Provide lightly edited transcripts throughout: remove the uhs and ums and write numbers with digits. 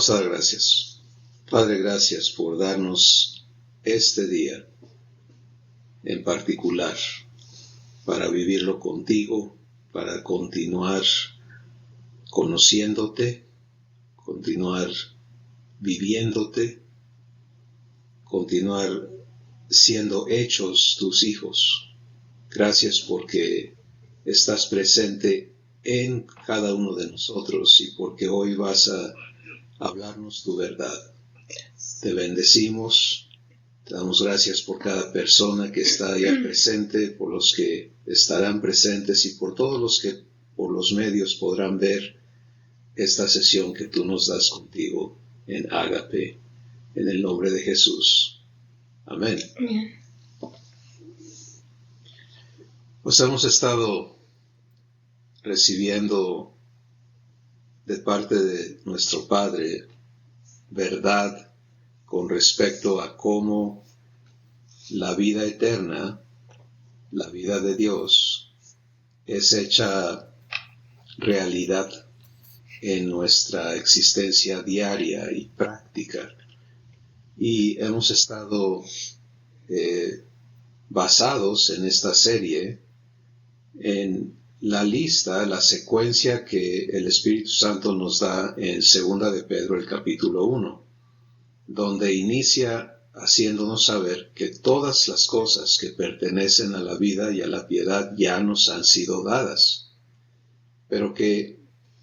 Vamos a dar gracias. Padre, gracias por darnos este día en particular para vivirlo contigo, para continuar conociéndote, continuar viviéndote, continuar siendo hechos tus hijos. Gracias porque estás presente en cada uno de nosotros y porque hoy vas a hablarnos tu verdad. Te bendecimos, te damos gracias por cada persona que está ya presente, por los que estarán presentes y por todos los que por los medios podrán ver esta sesión que tú nos das contigo en Ágape, en el nombre de Jesús. Amén. Pues hemos estado recibiendo de parte de nuestro Padre verdad con respecto a cómo la vida eterna, la vida de Dios, es hecha realidad en nuestra existencia diaria y práctica. Y hemos estado basados en esta serie en la lista, la secuencia que el Espíritu Santo nos da en 2 de Pedro, el capítulo 1, donde inicia haciéndonos saber que todas las cosas que pertenecen a la vida y a la piedad ya nos han sido dadas, pero que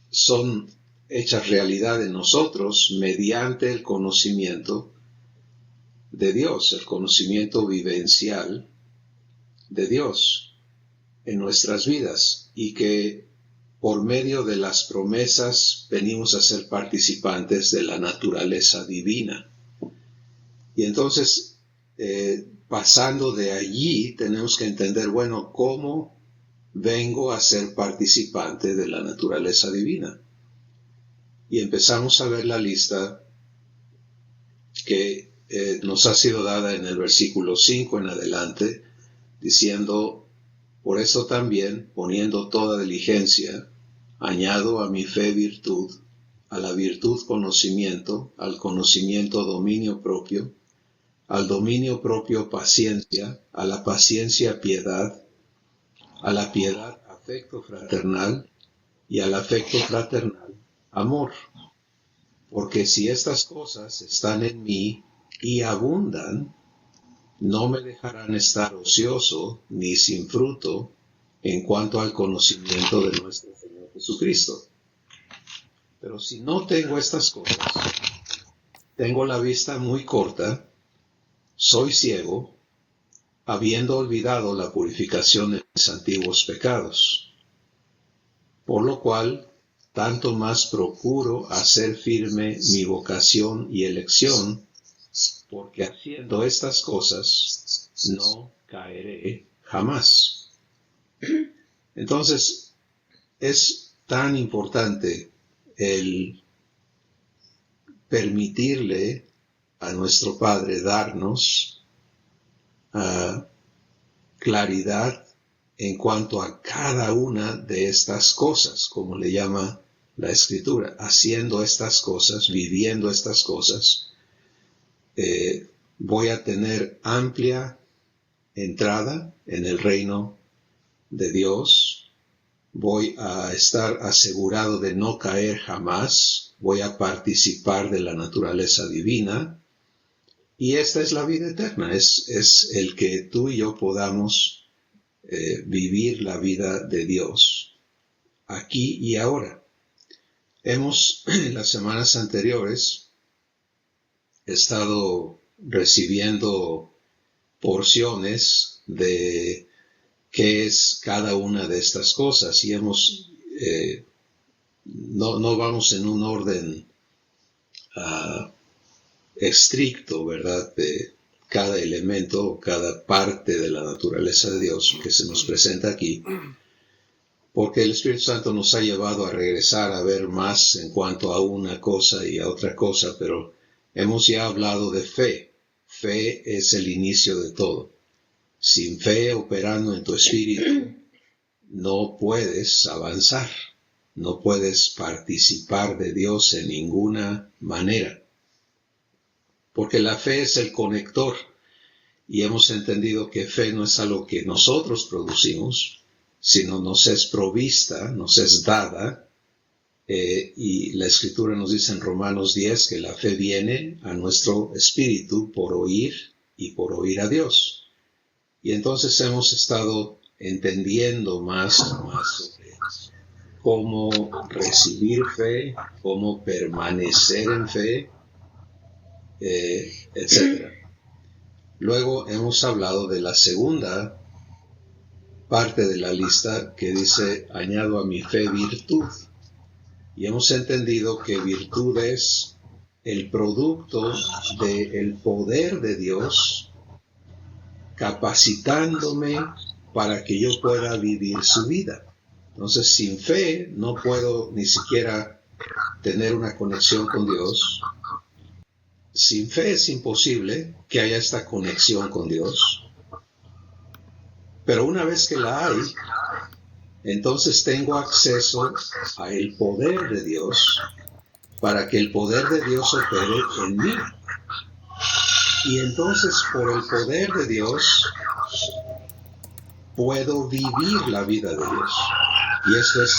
son hechas realidad en nosotros mediante el conocimiento de Dios, el conocimiento vivencial de Dios en nuestras vidas, y que por medio de las promesas venimos a ser participantes de la naturaleza divina. Y entonces, pasando de allí, tenemos que entender, bueno, ¿cómo vengo a ser participante de la naturaleza divina? Y empezamos a ver la lista que nos ha sido dada en el versículo 5 en adelante, diciendo: por eso también, poniendo toda diligencia, añado a mi fe virtud, a la virtud conocimiento, al conocimiento dominio propio, al dominio propio paciencia, a la paciencia piedad, a la piedad afecto fraternal, y al afecto fraternal amor. Porque si estas cosas están en mí y abundan, no me dejarán estar ocioso ni sin fruto en cuanto al conocimiento de nuestro Señor Jesucristo. Pero si no tengo estas cosas, tengo la vista muy corta, soy ciego, habiendo olvidado la purificación de mis antiguos pecados. Por lo cual, tanto más procuro hacer firme mi vocación y elección, porque haciendo estas cosas no caeré jamás. Entonces, es tan importante el permitirle a nuestro Padre darnos claridad en cuanto a cada una de estas cosas, como le llama la Escritura, haciendo estas cosas, viviendo estas cosas. Voy a tener amplia entrada en el reino de Dios, voy a estar asegurado de no caer jamás, voy a participar de la naturaleza divina, y esta es la vida eterna, es el que tú y yo podamos vivir la vida de Dios aquí y ahora. Hemos en las semanas anteriores estado recibiendo porciones de qué es cada una de estas cosas, y hemos no vamos en un orden estricto, ¿verdad?, de cada elemento, cada parte de la naturaleza de Dios que se nos presenta aquí, porque el Espíritu Santo nos ha llevado a regresar a ver más en cuanto a una cosa y a otra cosa, pero hemos ya hablado de fe. Fe es el inicio de todo. Sin fe operando en tu espíritu, no puedes avanzar, no puedes participar de Dios en ninguna manera. Porque la fe es el conector. Y hemos entendido que fe no es algo que nosotros producimos, sino nos es provista, nos es dada. Y la Escritura nos dice en Romanos 10 que la fe viene a nuestro espíritu por oír y por oír a Dios. Y entonces hemos estado entendiendo más sobre cómo recibir fe, cómo permanecer en fe, etc. Luego hemos hablado de la segunda parte de la lista que dice, añado a mi fe virtud. Y hemos entendido que virtud es el producto del poder de Dios capacitándome para que yo pueda vivir su vida. Entonces, sin fe no puedo ni siquiera tener una conexión con Dios. Sin fe es imposible que haya esta conexión con Dios. Pero una vez que la hay, entonces tengo acceso a el poder de Dios para que el poder de Dios opere en mí. Y entonces por el poder de Dios puedo vivir la vida de Dios. Y esto es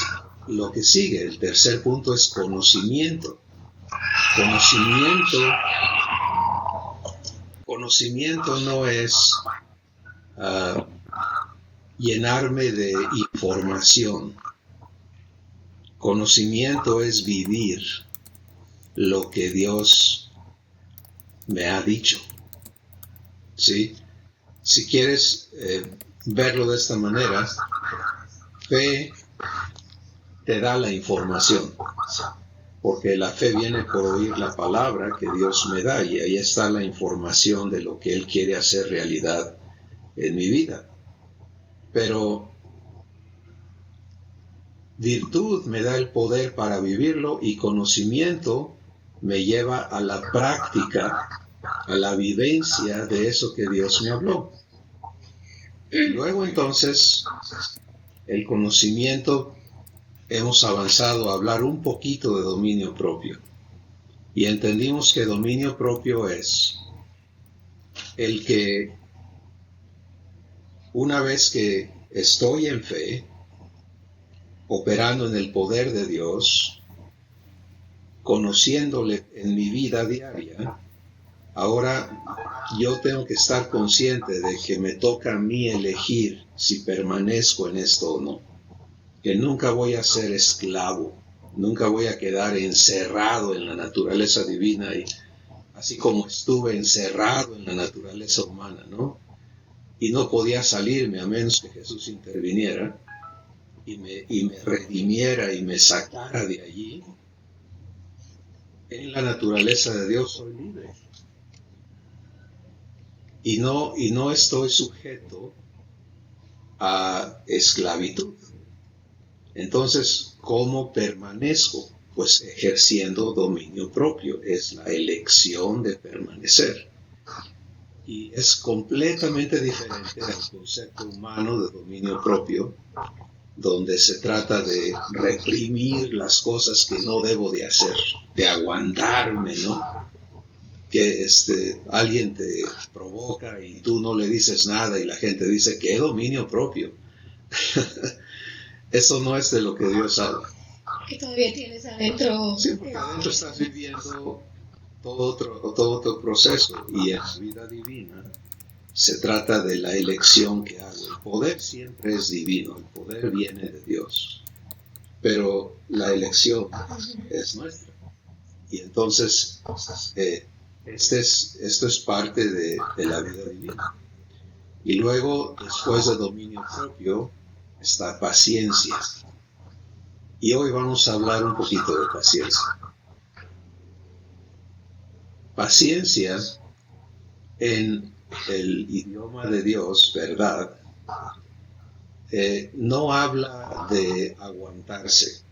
lo que sigue. El tercer punto es conocimiento. Conocimiento no es llenarme de información. Conocimiento es vivir lo que Dios me ha dicho. ¿Sí? Si quieres verlo de esta manera, fe te da la información, porque la fe viene por oír la palabra que Dios me da, y ahí está la información de lo que Él quiere hacer realidad en mi vida. Pero virtud me da el poder para vivirlo, y conocimiento me lleva a la práctica, a la vivencia de eso que Dios me habló. Luego entonces, el conocimiento, hemos avanzado a hablar un poquito de dominio propio. Y entendimos que dominio propio es el que, una vez que estoy en fe, operando en el poder de Dios, conociéndole en mi vida diaria, ahora yo tengo que estar consciente de que me toca a mí elegir si permanezco en esto o no. Que nunca voy a ser esclavo, nunca voy a quedar encerrado en la naturaleza divina, y así como estuve encerrado en la naturaleza humana, ¿no? Y no podía salirme a menos que Jesús interviniera y me redimiera y me sacara de allí. En la naturaleza de Dios soy libre. Y no estoy sujeto a esclavitud. Entonces, ¿cómo permanezco? Pues ejerciendo dominio propio. Es la elección de permanecer. Y es completamente diferente al concepto humano de dominio propio, donde se trata de reprimir las cosas que no debo de hacer, de aguantarme, ¿no? Que alguien te provoca y tú no le dices nada y la gente dice, ¿qué dominio propio? Eso no es de lo que Dios habla. Que todavía tienes adentro. Sí, porque adentro estás viviendo todo otro proceso, y en la vida divina se trata de la elección que hago. El poder siempre es divino, el poder viene de Dios, pero la elección es nuestra. Y entonces esto es parte de la vida divina. Y luego, después de dominio propio, está paciencia. Y hoy vamos a hablar un poquito de paciencia. Paciencia, en el idioma de Dios, ¿verdad? No habla de aguantarse,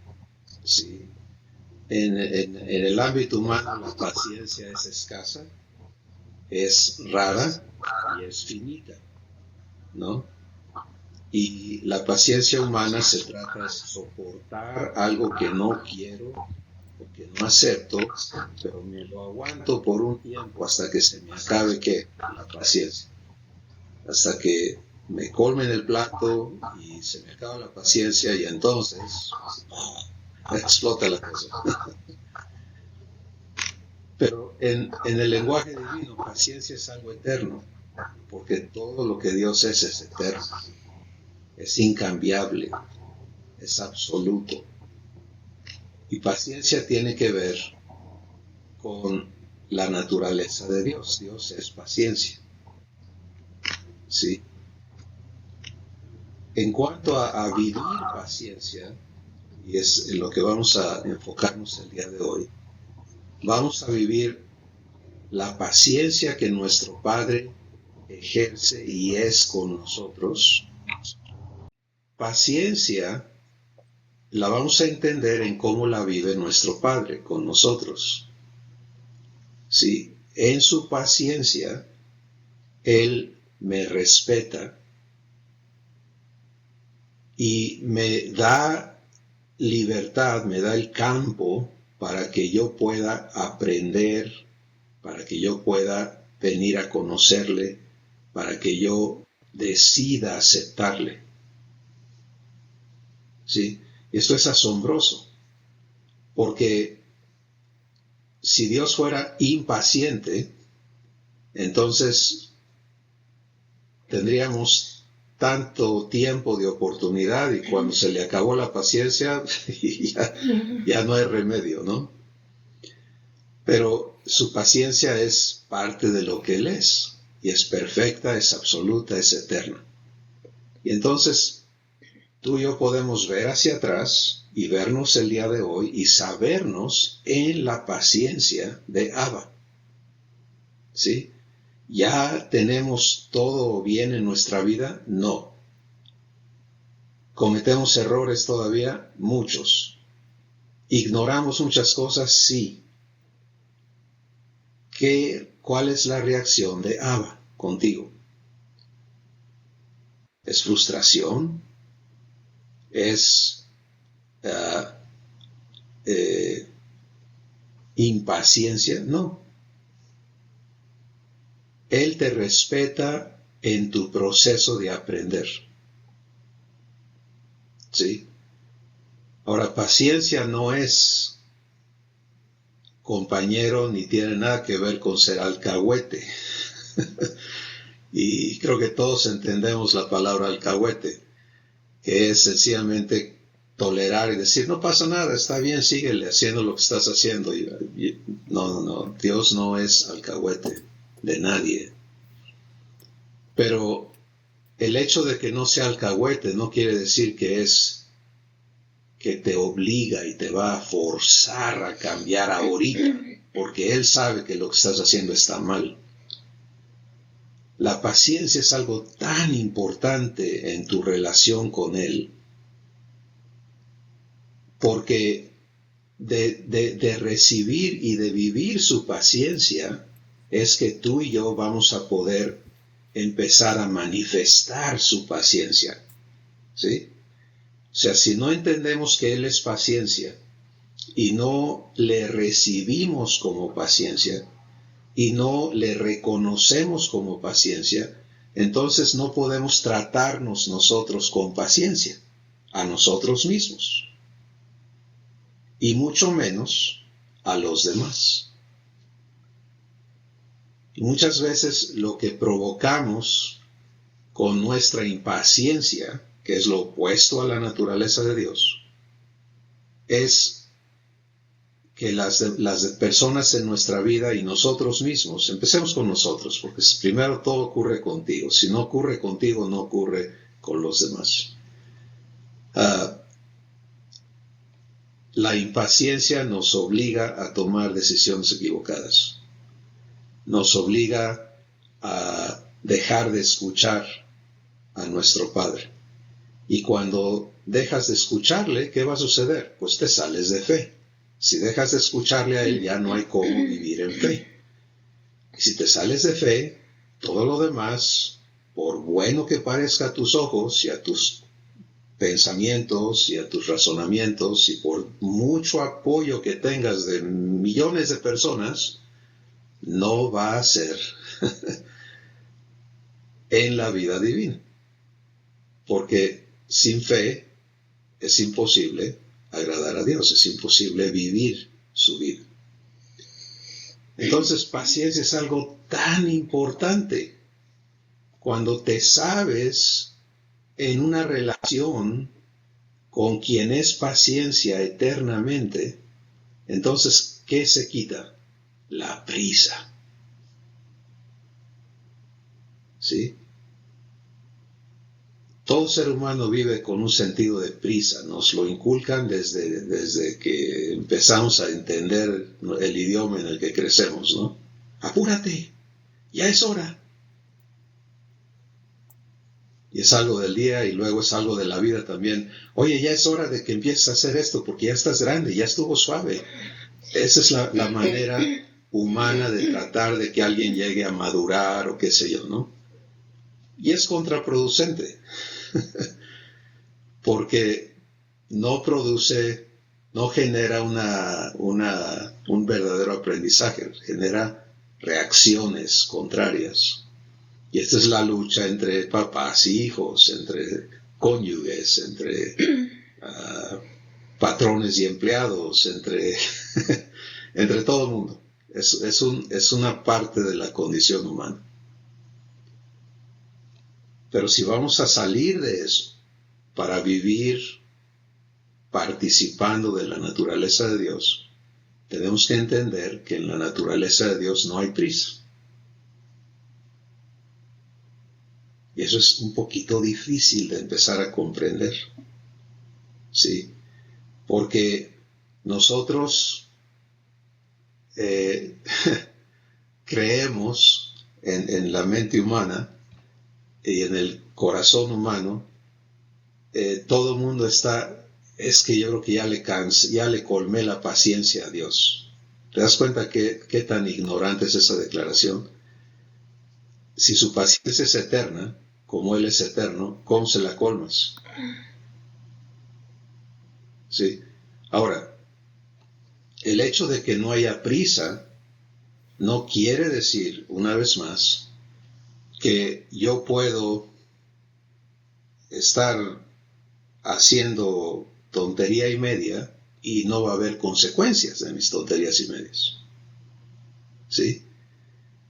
¿sí? En el ámbito humano, la paciencia es escasa, es rara y es finita, ¿no? Y la paciencia humana se trata de soportar algo que no quiero o que no acepto, pero me lo aguanto por un tiempo hasta que se me acabe la paciencia. Hasta que me colmen el plato y se me acaba la paciencia y entonces explota la cosa. Pero en el lenguaje divino, paciencia es algo eterno, porque todo lo que Dios es eterno, es incambiable, es absoluto. Y paciencia tiene que ver con la naturaleza de Dios. Dios es paciencia. ¿Sí? En cuanto a vivir paciencia, y es en lo que vamos a enfocarnos el día de hoy, vamos a vivir la paciencia que nuestro Padre ejerce y es con nosotros. Paciencia la vamos a entender en cómo la vive nuestro Padre con nosotros. Sí, en su paciencia, Él me respeta y me da libertad, me da el campo para que yo pueda aprender, para que yo pueda venir a conocerle, para que yo decida aceptarle. ¿Sí? Y esto es asombroso, porque si Dios fuera impaciente, entonces tendríamos tanto tiempo de oportunidad y cuando se le acabó la paciencia ya no hay remedio, ¿no? Pero su paciencia es parte de lo que Él es, y es perfecta, es absoluta, es eterna. Y entonces tú y yo podemos ver hacia atrás y vernos el día de hoy y sabernos en la paciencia de Abba. ¿Sí? ¿Ya tenemos todo bien en nuestra vida? No. ¿Cometemos errores todavía? Muchos. ¿Ignoramos muchas cosas? Sí. ¿Cuál es la reacción de Abba contigo? ¿Es frustración? ¿Es impaciencia? No. Él te respeta en tu proceso de aprender. ¿Sí? Ahora, paciencia no es compañero ni tiene nada que ver con ser alcahuete. Y creo que todos entendemos la palabra alcahuete, que es sencillamente tolerar y decir, no pasa nada, está bien, síguele haciendo lo que estás haciendo. No, Dios no es alcahuete de nadie. Pero el hecho de que no sea alcahuete no quiere decir que te obliga y te va a forzar a cambiar ahorita, porque Él sabe que lo que estás haciendo está mal. La paciencia es algo tan importante en tu relación con Él, porque de recibir y de vivir su paciencia es que tú y yo vamos a poder empezar a manifestar su paciencia. ¿Sí? O sea, si no entendemos que Él es paciencia y no le recibimos como paciencia y no le reconocemos como paciencia, entonces no podemos tratarnos nosotros con paciencia a nosotros mismos y mucho menos a los demás. Y muchas veces lo que provocamos con nuestra impaciencia, que es lo opuesto a la naturaleza de Dios, es que las personas en nuestra vida y nosotros mismos, empecemos con nosotros, porque primero todo ocurre contigo. Si no ocurre contigo, no ocurre con los demás. La impaciencia nos obliga a tomar decisiones equivocadas. Nos obliga a dejar de escuchar a nuestro Padre. Y cuando dejas de escucharle, ¿qué va a suceder? Pues te sales de fe. Si dejas de escucharle a Él, ya no hay cómo vivir en fe. Y si te sales de fe, todo lo demás por bueno que parezca a tus ojos y a tus pensamientos y a tus razonamientos, y por mucho apoyo que tengas de millones de personas, no va a ser en la vida divina. Porque sin fe es imposible agradar a Dios, es imposible vivir su vida. Entonces, paciencia es algo tan importante. Cuando te sabes en una relación con quien es paciencia eternamente, entonces, ¿qué se quita? La prisa. ¿Sí? Todo ser humano vive con un sentido de prisa. Nos lo inculcan desde que empezamos a entender el idioma en el que crecemos, ¿no? Apúrate, ya es hora. Y es algo del día y luego es algo de la vida también. Oye, ya es hora de que empieces a hacer esto porque ya estás grande, ya estuvo suave. Esa es la manera humana de tratar de que alguien llegue a madurar o qué sé yo, ¿no? Y es contraproducente. Porque no genera un verdadero aprendizaje, genera reacciones contrarias. Y esta es la lucha entre papás y hijos, entre cónyuges, entre patrones y empleados, entre todo el mundo. Es una parte de la condición humana. Pero si vamos a salir de eso, para vivir participando de la naturaleza de Dios, tenemos que entender que en la naturaleza de Dios no hay prisa. Y eso es un poquito difícil de empezar a comprender. ¿Sí? Porque nosotros creemos en la mente humana y en el corazón humano. Todo el mundo es que yo creo que ya le colmé la paciencia a Dios. ¿Te das cuenta qué tan ignorante es esa declaración? Si su paciencia es eterna, como Él es eterno, ¿cómo se la colmas? ¿Sí? Ahora, el hecho de que no haya prisa no quiere decir, una vez más, que yo puedo estar haciendo tontería y media y no va a haber consecuencias de mis tonterías y medias. ¿Sí?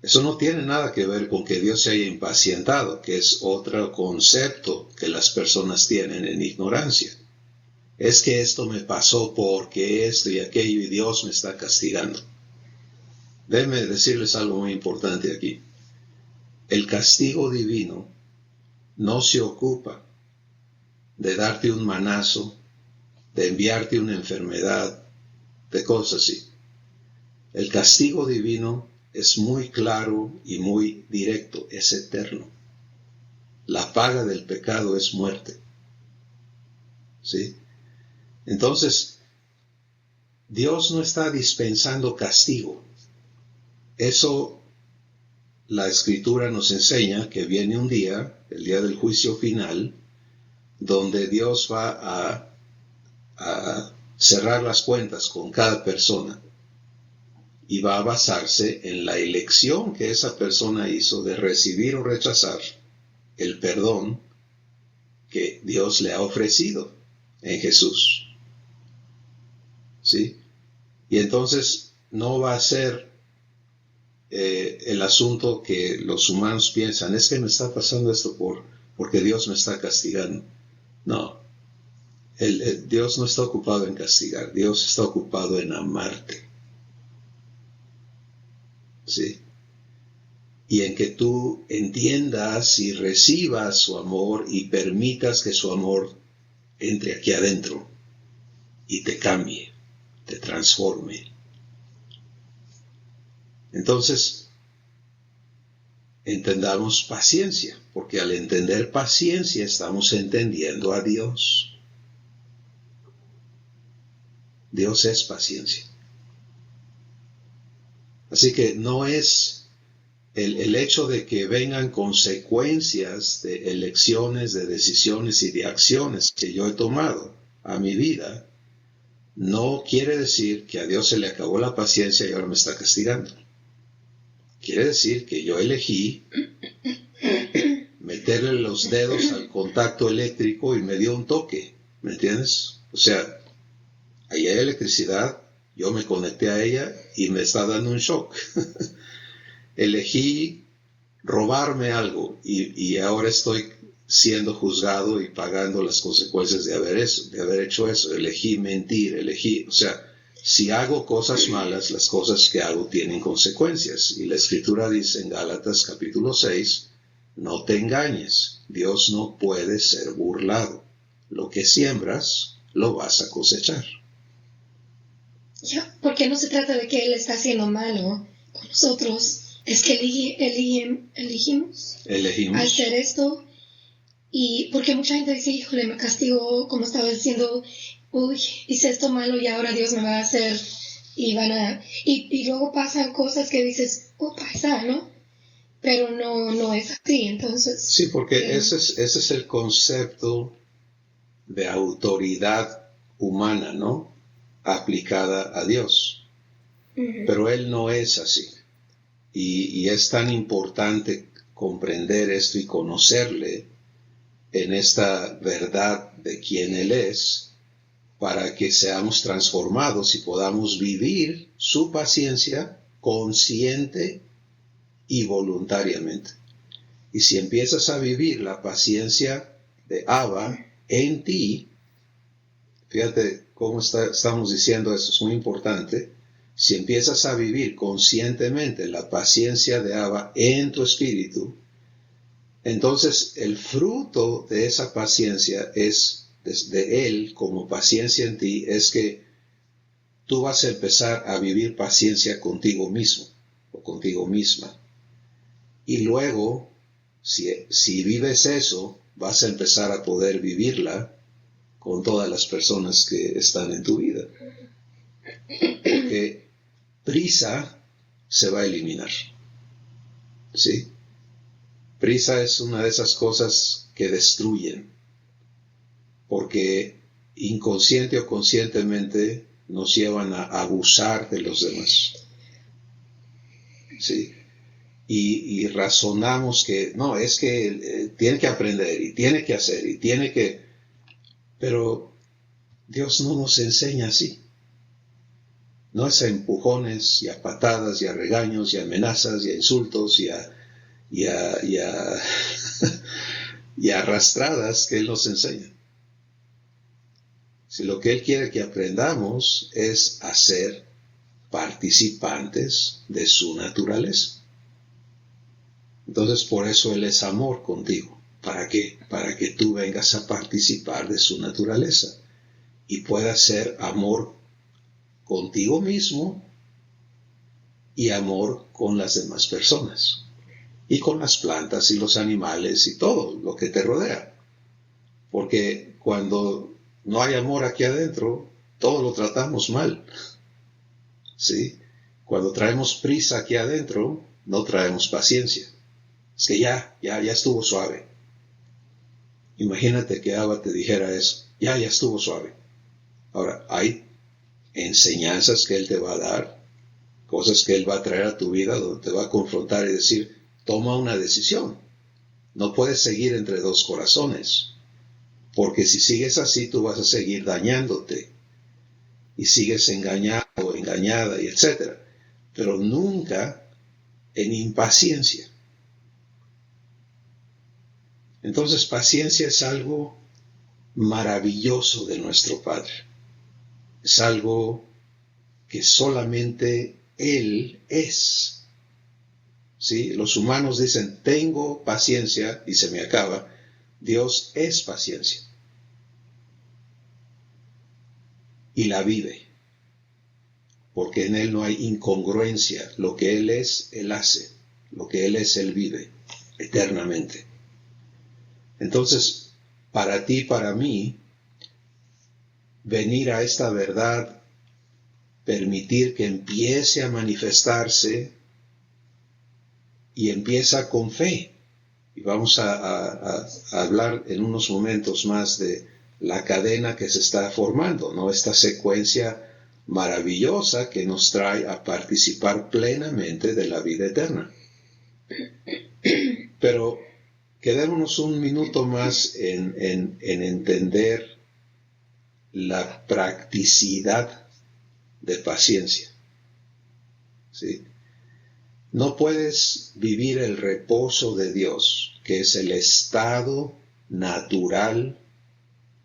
Eso no tiene nada que ver con que Dios se haya impacientado, que es otro concepto que las personas tienen en ignorancia. Es que esto me pasó porque esto y aquello y Dios me está castigando. Déjenme decirles algo muy importante aquí. El castigo divino no se ocupa de darte un manazo, de enviarte una enfermedad, de cosas así. El castigo divino es muy claro y muy directo, es eterno. La paga del pecado es muerte. ¿Sí? Entonces, Dios no está dispensando castigo. Eso la Escritura nos enseña que viene un día, el día del juicio final, donde Dios va a cerrar las cuentas con cada persona y va a basarse en la elección que esa persona hizo de recibir o rechazar el perdón que Dios le ha ofrecido en Jesús. ¿Sí? Y entonces no va a ser el asunto que los humanos piensan, es que me está pasando esto porque Dios me está castigando. No, Dios no está ocupado en castigar, Dios está ocupado en amarte. ¿Sí? Y en que tú entiendas y recibas su amor y permitas que su amor entre aquí adentro y te cambie, te transforme. Entonces, entendamos paciencia, porque al entender paciencia estamos entendiendo a Dios. Dios es paciencia. Así que no es el hecho de que vengan consecuencias de elecciones, de decisiones y de acciones que yo he tomado a mi vida, no quiere decir que a Dios se le acabó la paciencia y ahora me está castigando. Quiere decir que yo elegí meterle los dedos al contacto eléctrico y me dio un toque, ¿me entiendes? O sea, ahí hay electricidad, yo me conecté a ella y me está dando un shock. Elegí robarme algo y ahora estoy siendo juzgado y pagando las consecuencias de haber hecho eso. Elegí mentir, o sea, si hago cosas malas, las cosas que hago tienen consecuencias. Y la Escritura dice en Gálatas capítulo 6, no te engañes, Dios no puede ser burlado. Lo que siembras, lo vas a cosechar. Porque no se trata de que Él está haciendo malo con nosotros. Es que elegimos hacer esto. Y porque mucha gente dice, híjole, me castigó, como estaba diciendo, hice esto malo y ahora Dios me va a hacer. Y luego pasan cosas que dices, pasa, ¿no? Pero no es así, entonces. Sí, porque ese es el concepto de autoridad humana, ¿no? Aplicada a Dios. Uh-huh. Pero Él no es así. Y es tan importante comprender esto y conocerle en esta verdad de quién Él es, para que seamos transformados y podamos vivir su paciencia consciente y voluntariamente. Y si empiezas a vivir la paciencia de Abba en ti, fíjate cómo estamos diciendo esto, es muy importante. Si empiezas a vivir conscientemente la paciencia de Abba en tu espíritu, entonces el fruto de esa paciencia es, de Él como paciencia en ti, es que tú vas a empezar a vivir paciencia contigo mismo o contigo misma. Y luego, si vives eso, vas a empezar a poder vivirla con todas las personas que están en tu vida. Porque prisa se va a eliminar. ¿Sí? Prisa es una de esas cosas que destruyen. Porque inconsciente o conscientemente nos llevan a abusar de los demás. ¿Sí? Y razonamos que, no, es que tiene que aprender y tiene que hacer y tiene que... Pero Dios no nos enseña así. No es a empujones y a patadas y a regaños y a amenazas y a insultos y a arrastradas que Él nos enseña. Si lo que Él quiere que aprendamos es a ser participantes de su naturaleza. Entonces por eso Él es amor contigo. ¿Para qué? Para que tú vengas a participar de su naturaleza y puedas ser amor contigo mismo y amor con las demás personas y con las plantas y los animales y todo lo que te rodea. Porque cuando no hay amor aquí adentro, todo lo tratamos mal. ¿Sí? Cuando traemos prisa aquí adentro, no traemos paciencia. Es que ya estuvo suave. Imagínate que Abba te dijera eso. Ya estuvo suave. Ahora, hay enseñanzas que Él te va a dar, cosas que Él va a traer a tu vida, donde te va a confrontar y decir, toma una decisión. No puedes seguir entre dos corazones. Porque si sigues así, tú vas a seguir dañándote. Y sigues engañado, engañada, y etc. Pero nunca en impaciencia. Entonces, paciencia es algo maravilloso de nuestro Padre. Es algo que solamente Él es. ¿Sí? Los humanos dicen, tengo paciencia, y se me acaba. Dios es paciencia. Y la vive. Porque en Él no hay incongruencia. Lo que Él es, Él hace. Lo que Él es, Él vive eternamente. Entonces, para ti, para mí, venir a esta verdad, permitir que empiece a manifestarse y empieza con fe. Y vamos a hablar en unos momentos más de la cadena que se está formando, ¿no? Esta secuencia maravillosa que nos trae a participar plenamente de la vida eterna. Pero quedémonos un minuto más en entender la practicidad de paciencia. ¿Sí? No puedes vivir el reposo de Dios, que es el estado natural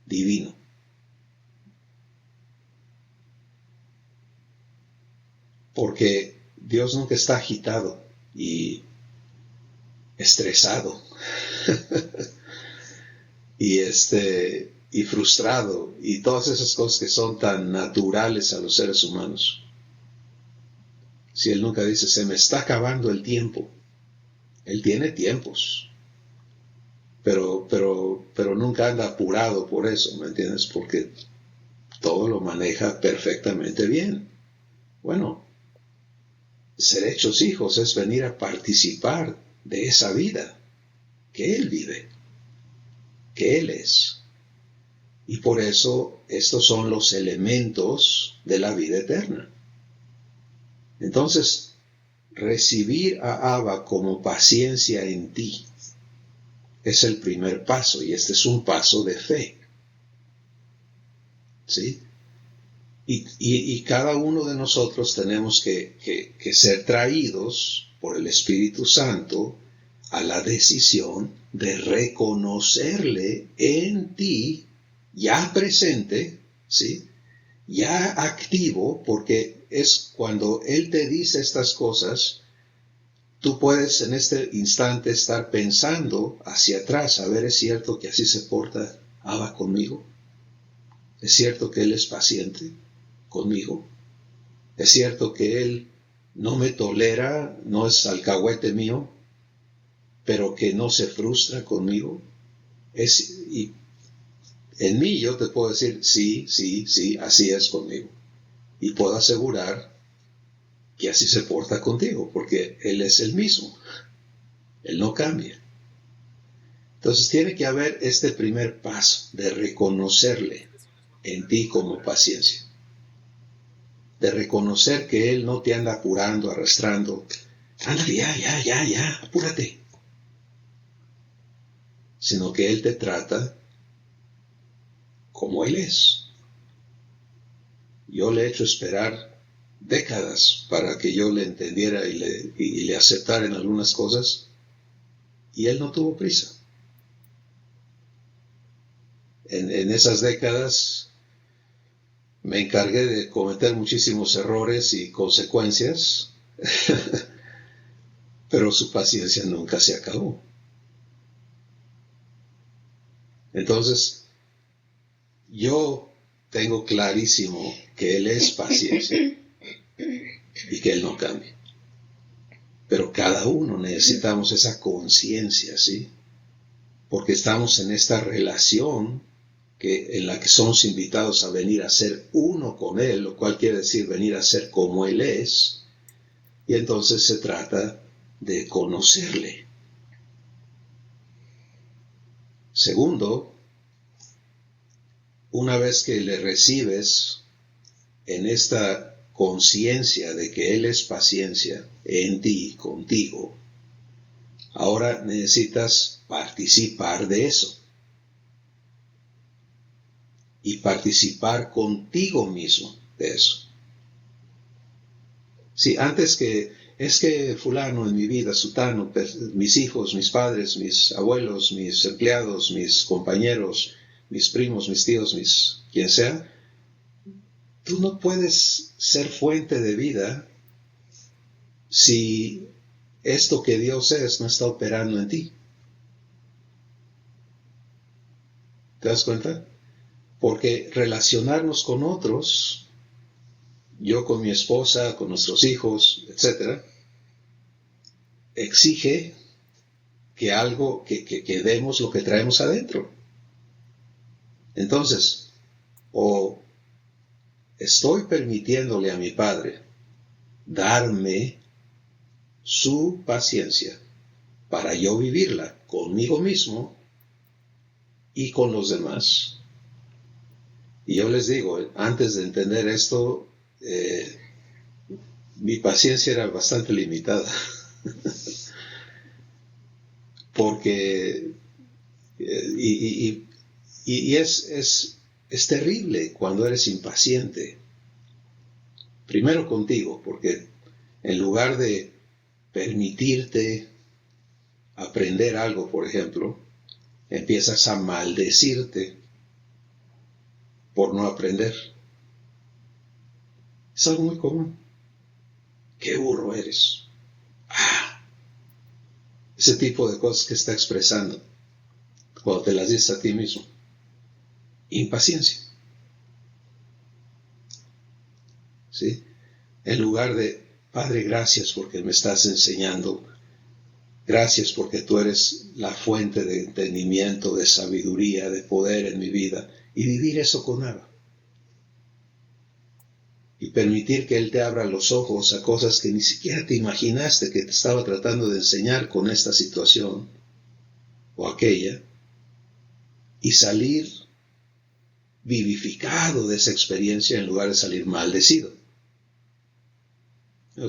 divino. Porque Dios nunca está agitado y estresado y frustrado y todas esas cosas que son tan naturales a los seres humanos. Si Él nunca dice, se me está acabando el tiempo. Él tiene tiempos, pero nunca anda apurado por eso, ¿me entiendes? Porque todo lo maneja perfectamente bien. Bueno, ser hechos hijos es venir a participar de esa vida que Él vive, que Él es. Y por eso estos son los elementos de la vida eterna. Entonces, recibir a Abba como paciencia en ti es el primer paso, y este es un paso de fe. ¿Sí? Y cada uno de nosotros tenemos que ser traídos por el Espíritu Santo a la decisión de reconocerle en ti, ya presente, ¿sí? Ya activo, porque es cuando Él te dice estas cosas, tú puedes en este instante estar pensando hacia atrás, a ver, ¿es cierto que así se porta Abba conmigo? ¿Es cierto que Él es paciente conmigo? ¿Es cierto que Él no me tolera, no es alcahuete mío, pero que no se frustra conmigo? Y en mí yo te puedo decir, sí, así es conmigo. Y puedo asegurar que así se porta contigo, porque Él es el mismo. Él no cambia. Entonces tiene que haber este primer paso de reconocerle en ti como paciencia. De reconocer que Él no te anda apurando, arrastrando. Ándale, ya, apúrate. Sino que Él te trata como Él es. Yo le he hecho esperar décadas para que yo le entendiera y le aceptara en algunas cosas, y Él no tuvo prisa. En esas décadas me encargué de cometer muchísimos errores y consecuencias, pero su paciencia nunca se acabó. Entonces, yo tengo clarísimo que Él es paciencia y que Él no cambia. Pero cada uno necesitamos esa conciencia, ¿sí? Porque estamos en esta relación en la que somos invitados a venir a ser uno con Él, lo cual quiere decir venir a ser como Él es, y entonces se trata de conocerle. Segundo, una vez que le recibes en esta conciencia de que Él es paciencia en ti, contigo, ahora necesitas participar de eso. Y participar contigo mismo de eso. Sí, antes es que fulano en mi vida, sutano, mis hijos, mis padres, mis abuelos, mis empleados, mis compañeros, mis primos, mis tíos, quien sea, tú no puedes ser fuente de vida si esto que Dios es no está operando en ti. ¿Te das cuenta? Porque relacionarnos con otros, yo con mi esposa, con nuestros hijos, etc., exige que demos lo que traemos adentro. Entonces, o estoy permitiéndole a mi Padre darme su paciencia para yo vivirla conmigo mismo y con los demás. Y yo les digo, antes de entender esto, mi paciencia era bastante limitada. Porque es terrible cuando eres impaciente. Primero contigo, porque en lugar de permitirte aprender algo, por ejemplo, empiezas a maldecirte por no aprender. Es algo muy común. ¡Qué burro eres! Ese tipo de cosas que está expresando cuando te las dices a ti mismo. Impaciencia. ¿Sí? En lugar de, Padre, gracias porque me estás enseñando. Gracias porque tú eres la fuente de entendimiento, de sabiduría, de poder en mi vida. Y vivir eso con Abba. Y permitir que Él te abra los ojos a cosas que ni siquiera te imaginaste que te estaba tratando de enseñar con esta situación o aquella. Y salir vivificado de esa experiencia en lugar de salir maldecido.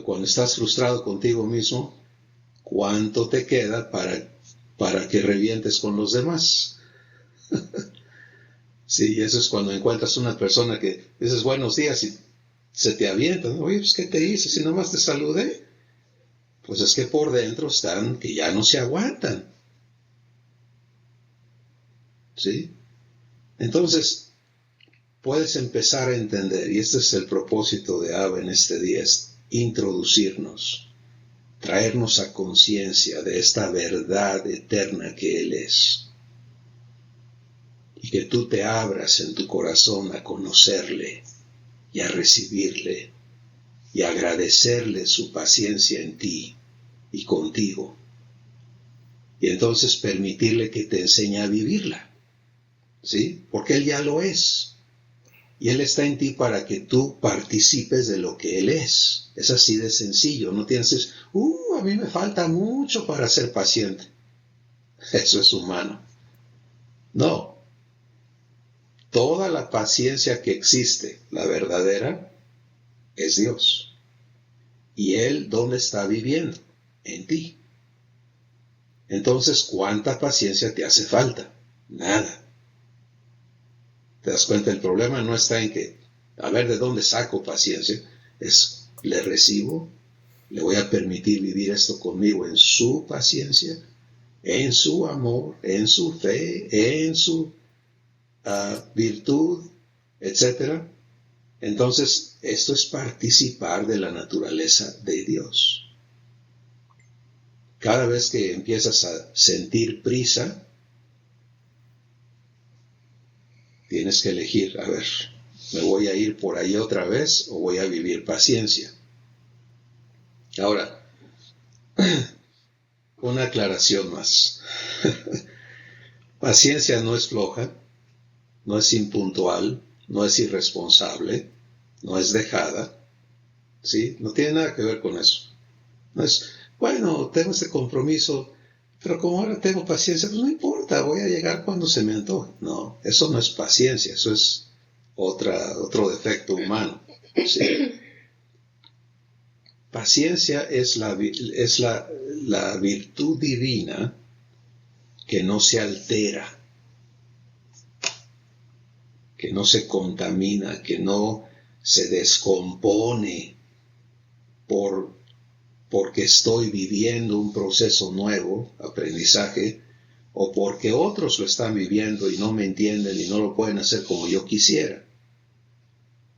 Cuando estás frustrado contigo mismo, ¿cuánto te queda para que revientes con los demás? Sí, eso es cuando encuentras una persona que dices buenos días y se te avienta. Oye, pues ¿qué te hice? Si nomás te saludé. Pues es que por dentro están que ya no se aguantan. ¿Sí? Entonces, puedes empezar a entender, y este es el propósito de Abba en este día, es introducirnos, traernos a conciencia de esta verdad eterna que Él es. Y que tú te abras en tu corazón a conocerle y a recibirle y a agradecerle su paciencia en ti y contigo. Y entonces permitirle que te enseñe a vivirla. ¿Sí? Porque Él ya lo es. Y Él está en ti para que tú participes de lo que Él es. Es así de sencillo. No tienes que decir, a mí me falta mucho para ser paciente. Eso es humano. No. Toda la paciencia que existe, la verdadera, es Dios. ¿Y Él dónde está viviendo? En ti. Entonces, ¿cuánta paciencia te hace falta? Nada. ¿Te das cuenta? El problema no está en que, a ver, ¿de dónde saco paciencia? Es, le recibo, le voy a permitir vivir esto conmigo en su paciencia, en su amor, en su fe, en su virtud, etc. Entonces, esto es participar de la naturaleza de Dios. Cada vez que empiezas a sentir prisa, tienes que elegir, a ver, ¿me voy a ir por ahí otra vez o voy a vivir paciencia? Ahora, una aclaración más. Paciencia no es floja, no es impuntual, no es irresponsable, no es dejada, ¿sí? No tiene nada que ver con eso. No es, bueno, tengo este compromiso, pero como ahora tengo paciencia, pues no importa, voy a llegar cuando se me antoje. No, eso no es paciencia, eso es otro defecto humano. ¿Sí? Paciencia es la virtud divina que no se altera, que no se contamina, que no se descompone porque estoy viviendo un proceso nuevo, aprendizaje, o porque otros lo están viviendo y no me entienden y no lo pueden hacer como yo quisiera.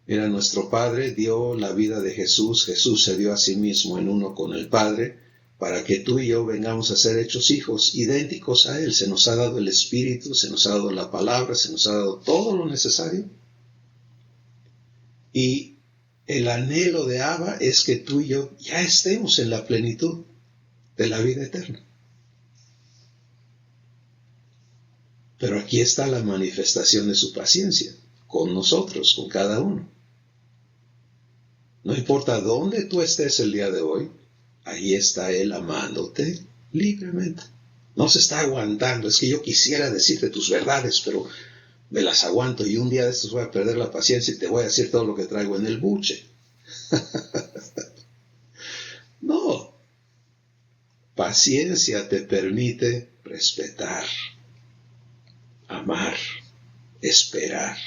Mira, nuestro Padre dio la vida de Jesús, Jesús se dio a sí mismo en uno con el Padre, para que tú y yo vengamos a ser hechos hijos idénticos a Él. Se nos ha dado el Espíritu, se nos ha dado la palabra, se nos ha dado todo lo necesario. Y el anhelo de Abba es que tú y yo ya estemos en la plenitud de la vida eterna. Pero aquí está la manifestación de su paciencia, con nosotros, con cada uno. No importa dónde tú estés el día de hoy, ahí está Él amándote libremente. No se está aguantando. Es que yo quisiera decirte tus verdades, pero me las aguanto y un día de estos voy a perder la paciencia y te voy a decir todo lo que traigo en el buche. No. Paciencia te permite respetar, amar, esperar.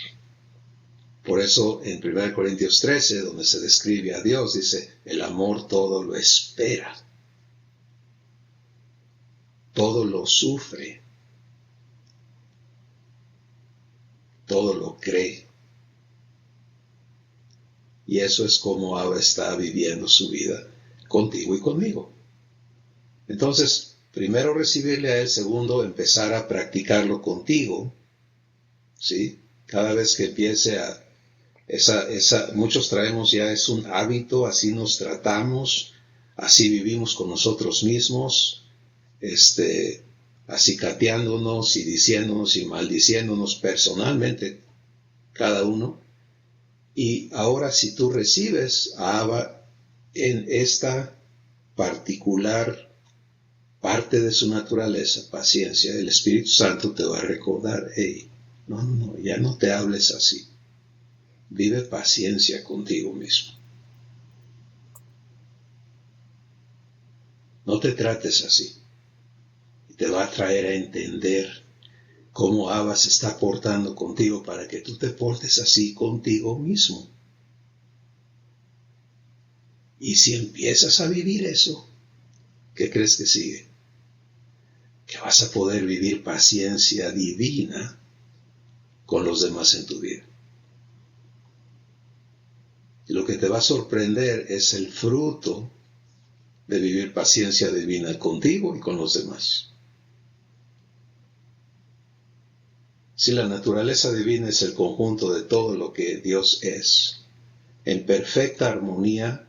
Por eso en 1 Corintios 13, donde se describe a Dios, dice, el amor todo lo espera, todo lo sufre, todo lo cree. Y eso es como ahora está viviendo su vida contigo y conmigo. Entonces, primero recibirle a Él, segundo, empezar a practicarlo contigo, ¿sí? Cada vez que empiece a... muchos traemos ya, es un hábito, así nos tratamos, así vivimos con nosotros mismos, acicateándonos y diciéndonos y maldiciéndonos personalmente, cada uno. Y ahora si tú recibes a Abba en esta particular parte de su naturaleza, paciencia, el Espíritu Santo te va a recordar, hey, no, ya no te hables así. Vive paciencia contigo mismo. No te trates así. Y te va a traer a entender cómo Abba se está portando contigo para que tú te portes así contigo mismo. Y si empiezas a vivir eso, ¿qué crees que sigue? Que vas a poder vivir paciencia divina con los demás en tu vida. Y lo que te va a sorprender es el fruto de vivir paciencia divina contigo y con los demás. Si la naturaleza divina es el conjunto de todo lo que Dios es, en perfecta armonía,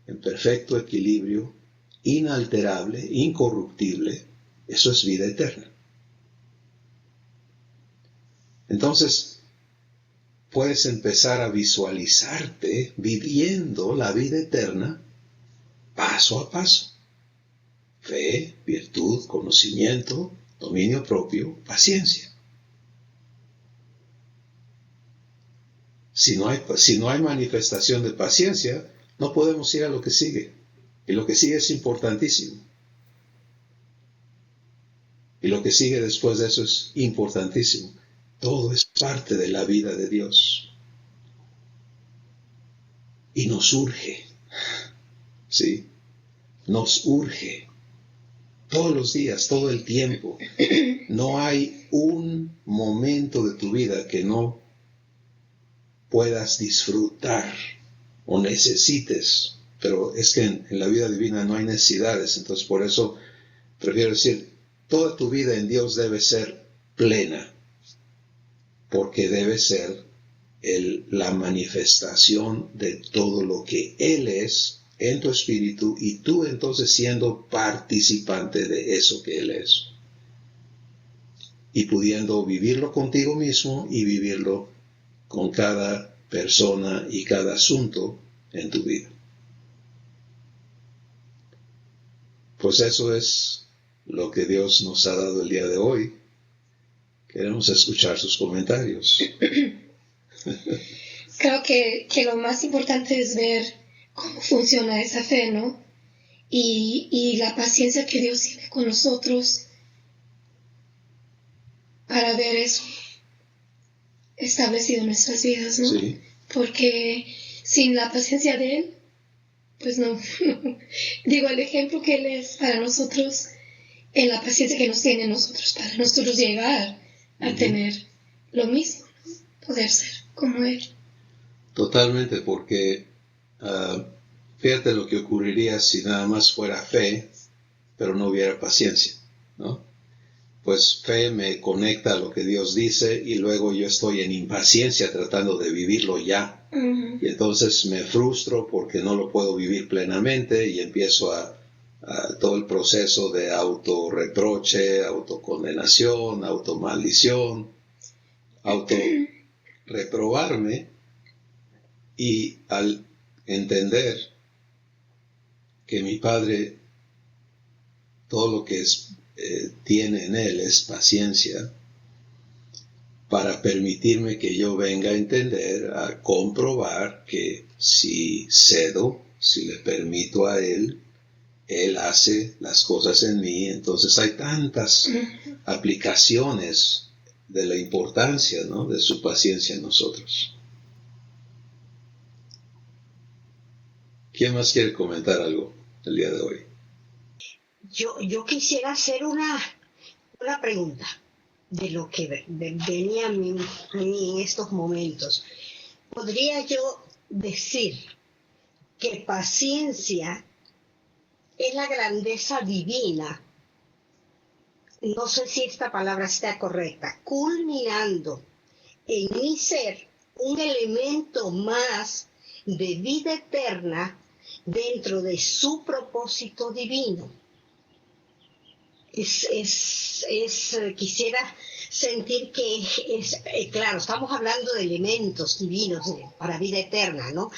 en perfecto equilibrio, inalterable, incorruptible, eso es vida eterna. Entonces, puedes empezar a visualizarte viviendo la vida eterna paso a paso. Fe, virtud, conocimiento, dominio propio, paciencia. Si no hay manifestación de paciencia, no podemos ir a lo que sigue. Y lo que sigue es importantísimo. Y lo que sigue después de eso es importantísimo. Todo es parte de la vida de Dios. Y nos urge. ¿Sí? Nos urge. Todos los días, todo el tiempo. No hay un momento de tu vida que no puedas disfrutar o necesites. Pero es que en la vida divina no hay necesidades. Entonces por eso prefiero decir, toda tu vida en Dios debe ser plena. Porque debe ser la manifestación de todo lo que Él es en tu espíritu y tú entonces siendo participante de eso que Él es. Y pudiendo vivirlo contigo mismo y vivirlo con cada persona y cada asunto en tu vida. Pues eso es lo que Dios nos ha dado el día de hoy. Queremos escuchar sus comentarios. Creo que lo más importante es ver cómo funciona esa fe, ¿no? Y la paciencia que Dios tiene con nosotros para ver eso establecido en nuestras vidas, ¿no? Sí. Porque sin la paciencia de Él, pues no. Digo, el ejemplo que Él es para nosotros, en la paciencia que nos tiene nosotros, para nosotros llegar a tener lo mismo, ¿no? Poder ser como Él. Totalmente, porque fíjate lo que ocurriría si nada más fuera fe, pero no hubiera paciencia, ¿no? Pues fe me conecta a lo que Dios dice y luego yo estoy en impaciencia tratando de vivirlo ya. Y entonces me frustro porque no lo puedo vivir plenamente y empiezo a todo el proceso de autorreproche, autocondenación, automaldición, autorreprobarme. Y al entender que mi Padre, todo lo que tiene en Él es paciencia, para permitirme que yo venga a entender, a comprobar que si cedo, si le permito a Él, Él hace las cosas en mí. Entonces hay tantas aplicaciones de la importancia, ¿no?, de su paciencia en nosotros. ¿Quién más quiere comentar algo el día de hoy? Yo quisiera hacer una pregunta de lo que venía a mí en estos momentos. ¿Podría yo decir que paciencia es la grandeza divina? No sé si esta palabra está correcta, culminando en mi ser un elemento más de vida eterna dentro de su propósito divino. Quisiera sentir que claro, estamos hablando de elementos divinos para vida eterna, ¿no?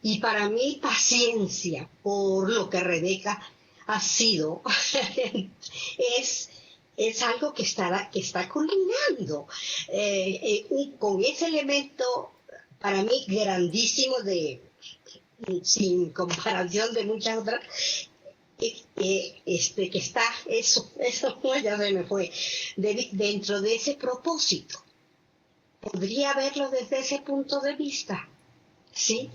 Y para mí paciencia, por lo que Rebeca ha sido, es algo que está culminando con ese elemento para mí grandísimo, sin comparación de muchas otras, que está, eso ya se me fue, dentro de ese propósito. ¿Podría verlo desde ese punto de vista? ¿Sí?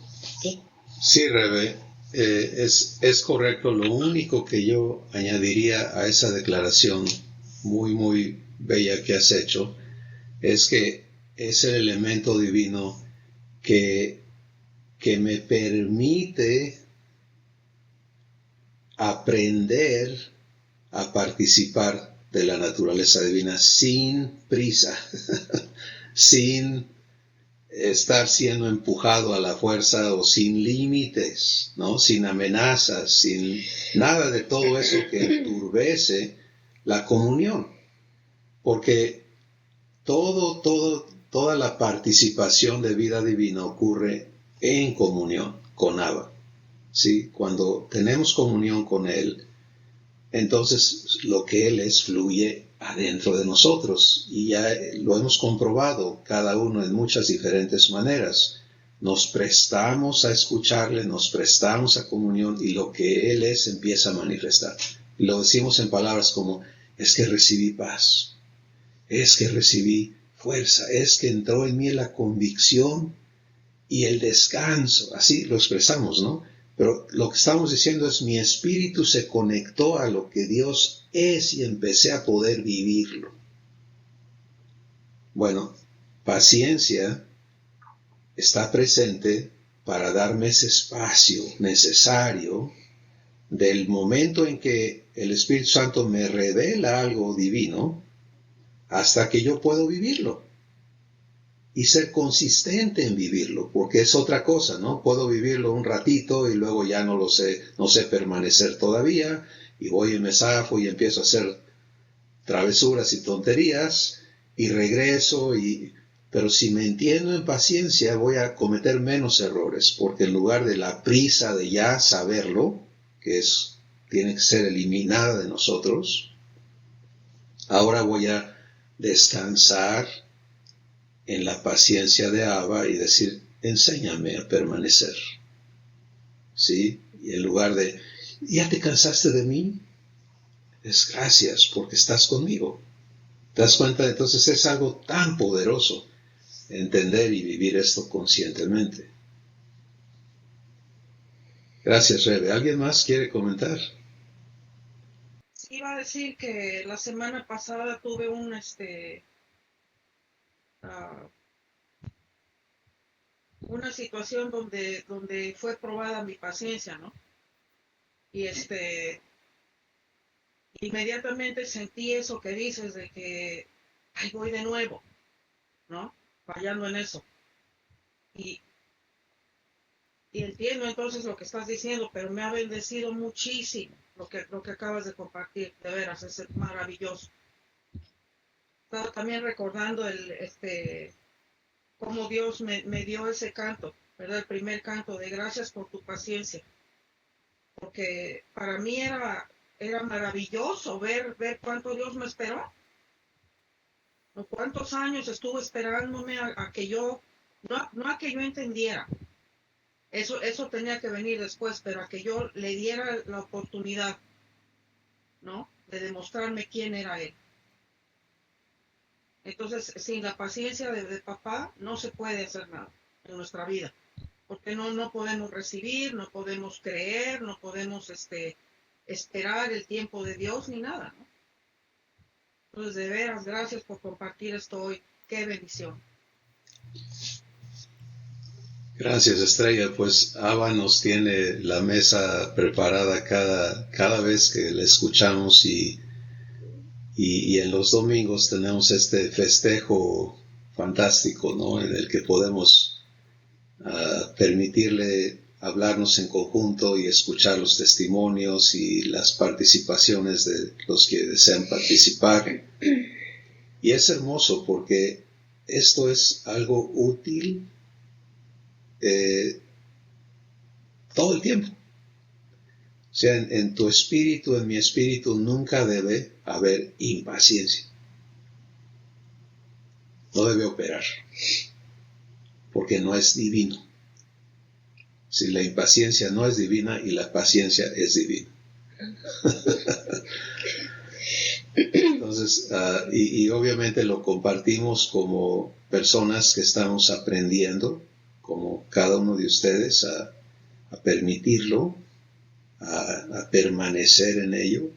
Sí, Rebe, es correcto. Lo único que yo añadiría a esa declaración muy, muy bella que has hecho es que es el elemento divino que me permite aprender a participar de la naturaleza divina sin prisa, sin estar siendo empujado a la fuerza o sin límites, ¿no? Sin amenazas, sin nada de todo eso que enturbece la comunión. Porque toda la participación de vida divina ocurre en comunión con Abba. ¿Sí? Cuando tenemos comunión con Él, entonces lo que Él es fluye adentro de nosotros, y ya lo hemos comprobado cada uno en muchas diferentes maneras. Nos prestamos a escucharle, nos prestamos a comunión, y lo que Él es empieza a manifestar. Y lo decimos en palabras como: es que recibí paz, es que recibí fuerza, es que entró en mí la convicción y el descanso. Así lo expresamos, ¿no? Pero lo que estamos diciendo es: mi espíritu se conectó a lo que Dios es y empecé a poder vivirlo. Bueno, paciencia está presente para darme ese espacio necesario del momento en que el Espíritu Santo me revela algo divino hasta que yo puedo vivirlo. Y ser consistente en vivirlo, porque es otra cosa, ¿no? Puedo vivirlo un ratito y luego ya no sé permanecer todavía, y voy y me zafo y empiezo a hacer travesuras y tonterías, y regreso, pero si me entiendo en paciencia voy a cometer menos errores, porque en lugar de la prisa de ya saberlo, que tiene que ser eliminada de nosotros, ahora voy a descansar en la paciencia de Abba y decir: enséñame a permanecer. ¿Sí? Y en lugar de: ¿ya te cansaste de mí? Es gracias porque estás conmigo. ¿Te das cuenta? Entonces es algo tan poderoso entender y vivir esto conscientemente. Gracias, Rebe. ¿Alguien más quiere comentar? Sí, iba a decir que la semana pasada tuve una situación donde fue probada mi paciencia, ¿no? Y inmediatamente sentí eso que dices de que ahí voy de nuevo, ¿no? Fallando en eso. Y entiendo entonces lo que estás diciendo, pero me ha bendecido muchísimo lo que acabas de compartir, de veras, es maravilloso. Estaba también recordando cómo Dios me dio ese canto, ¿verdad? El primer canto de gracias por tu paciencia. porque para mí era maravilloso ver cuánto Dios me esperó. ¿O cuántos años estuvo esperándome a que yo, no a que yo entendiera? Eso tenía que venir después, pero a que yo le diera la oportunidad, ¿no? De demostrarme quién era Él. Entonces, sin la paciencia de papá, no se puede hacer nada en nuestra vida. Porque no podemos recibir, no podemos creer, no podemos esperar el tiempo de Dios ni nada, ¿no? Entonces, de veras, gracias por compartir esto hoy. ¡Qué bendición! Gracias, Estrella. Pues Abba nos tiene la mesa preparada cada vez que le escuchamos y en los domingos tenemos este festejo fantástico, ¿no? En el que podemos permitirle hablarnos en conjunto y escuchar los testimonios y las participaciones de los que desean participar. Y es hermoso porque esto es algo útil todo el tiempo. O sea, en tu espíritu, en mi espíritu, nunca debe haber impaciencia. No debe operar, porque no es divino. Si la impaciencia no es divina y la paciencia es divina. Entonces, y obviamente lo compartimos como personas que estamos aprendiendo, como cada uno de ustedes, a permitirlo, a permanecer en ello,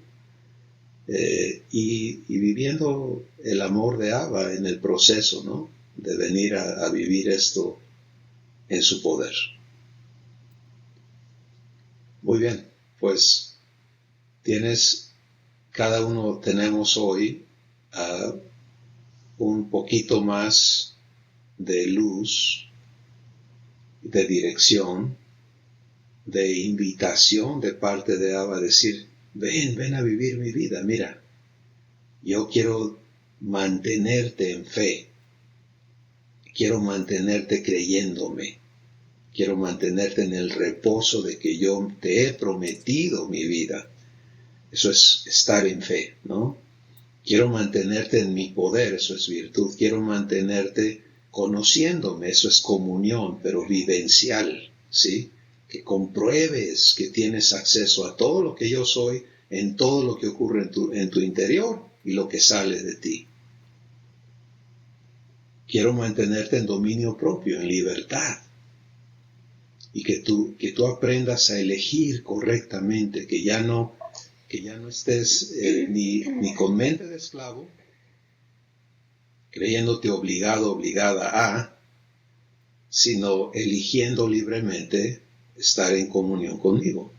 y viviendo el amor de Abba en el proceso, ¿no? De venir a vivir esto en su poder. Muy bien, pues cada uno tenemos hoy un poquito más de luz, de dirección, de invitación de parte de Abba a decir, ven a vivir mi vida, mira, yo quiero mantenerte en fe, quiero mantenerte creyéndome, quiero mantenerte en el reposo de que yo te he prometido mi vida. Eso es estar en fe, ¿no? Quiero mantenerte en mi poder, eso es virtud. Quiero mantenerte conociéndome, eso es comunión, pero vivencial, ¿sí? Que compruebes que tienes acceso a todo lo que yo soy, en todo lo que ocurre en tu interior y lo que sale de ti. Quiero mantenerte en dominio propio, en libertad. Y que tú aprendas a elegir correctamente, que ya no estés ni con mente de esclavo, creyéndote obligada a, sino eligiendo libremente estar en comunión conmigo.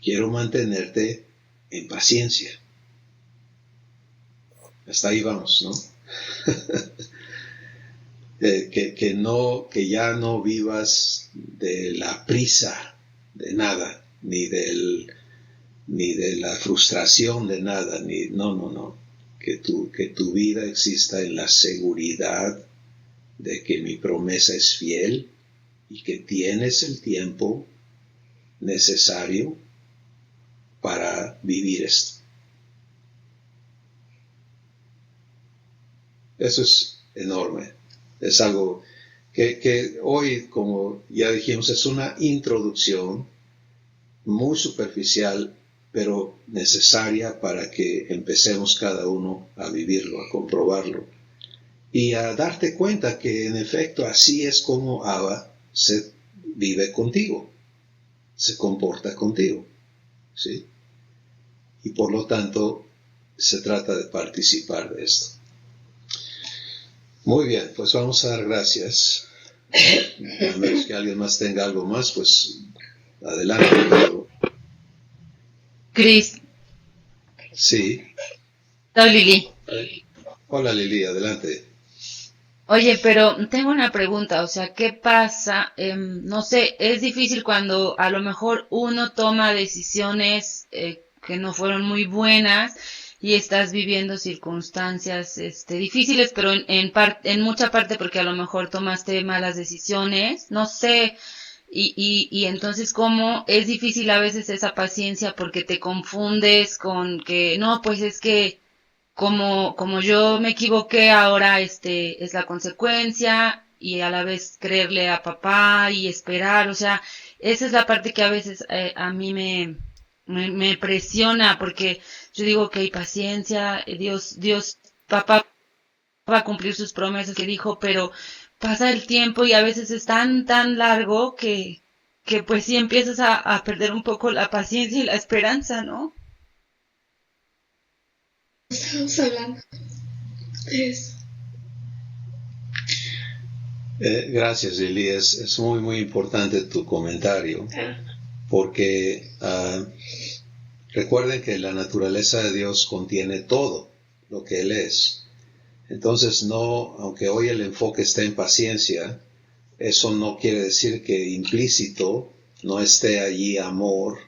Quiero mantenerte en paciencia. Hasta ahí vamos, ¿no? que ya no vivas de la prisa de nada, ni de la frustración de nada, no. Que tu vida exista en la seguridad de que mi promesa es fiel y que tienes el tiempo necesario para vivir esto. Eso es enorme. Es algo que hoy, como ya dijimos, es una introducción muy superficial, pero necesaria para que empecemos cada uno a vivirlo, a comprobarlo. Y a darte cuenta que en efecto así es como Abba se vive contigo, se comporta contigo, ¿sí? Y por lo tanto se trata de participar de esto. Muy bien, pues vamos a dar gracias. A menos que alguien más tenga algo más, pues adelante. Cris. Sí. Soy Lili. Hola Lili, adelante. Oye, pero tengo una pregunta, o sea, ¿qué pasa? No sé, es difícil cuando a lo mejor uno toma decisiones que no fueron muy buenas y estás viviendo circunstancias difíciles, pero en mucha parte porque a lo mejor tomaste malas decisiones. No sé, Y entonces como es difícil a veces esa paciencia porque te confundes con que no, pues es que como yo me equivoqué, ahora es la consecuencia, y a la vez creerle a papá y esperar, o sea, esa es la parte que a veces a mí me presiona, porque yo digo que hay paciencia, Dios, papá va a cumplir sus promesas que dijo, pero pasa el tiempo y a veces es tan largo que pues sí empiezas a perder un poco la paciencia y la esperanza, ¿no? Estamos hablando de eso. Gracias, Lili. Es muy importante tu comentario, porque recuerden que la naturaleza de Dios contiene todo lo que Él es. Entonces, no, aunque hoy el enfoque está en paciencia, eso no quiere decir que implícito no esté allí amor,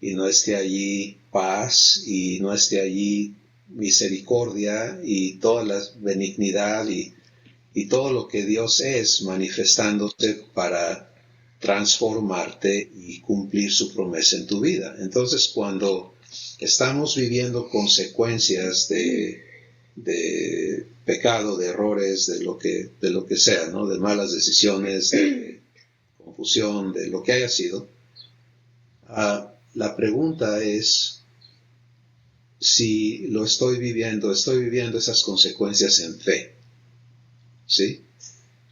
y no esté allí paz, y no esté allí misericordia, y toda la benignidad, y todo lo que Dios es manifestándose para transformarte y cumplir su promesa en tu vida. Entonces, cuando estamos viviendo consecuencias de pecado, de errores, de lo que sea, ¿no? De malas decisiones, de confusión, de lo que haya sido, la pregunta es si lo estoy viviendo esas consecuencias en fe. ¿Sí?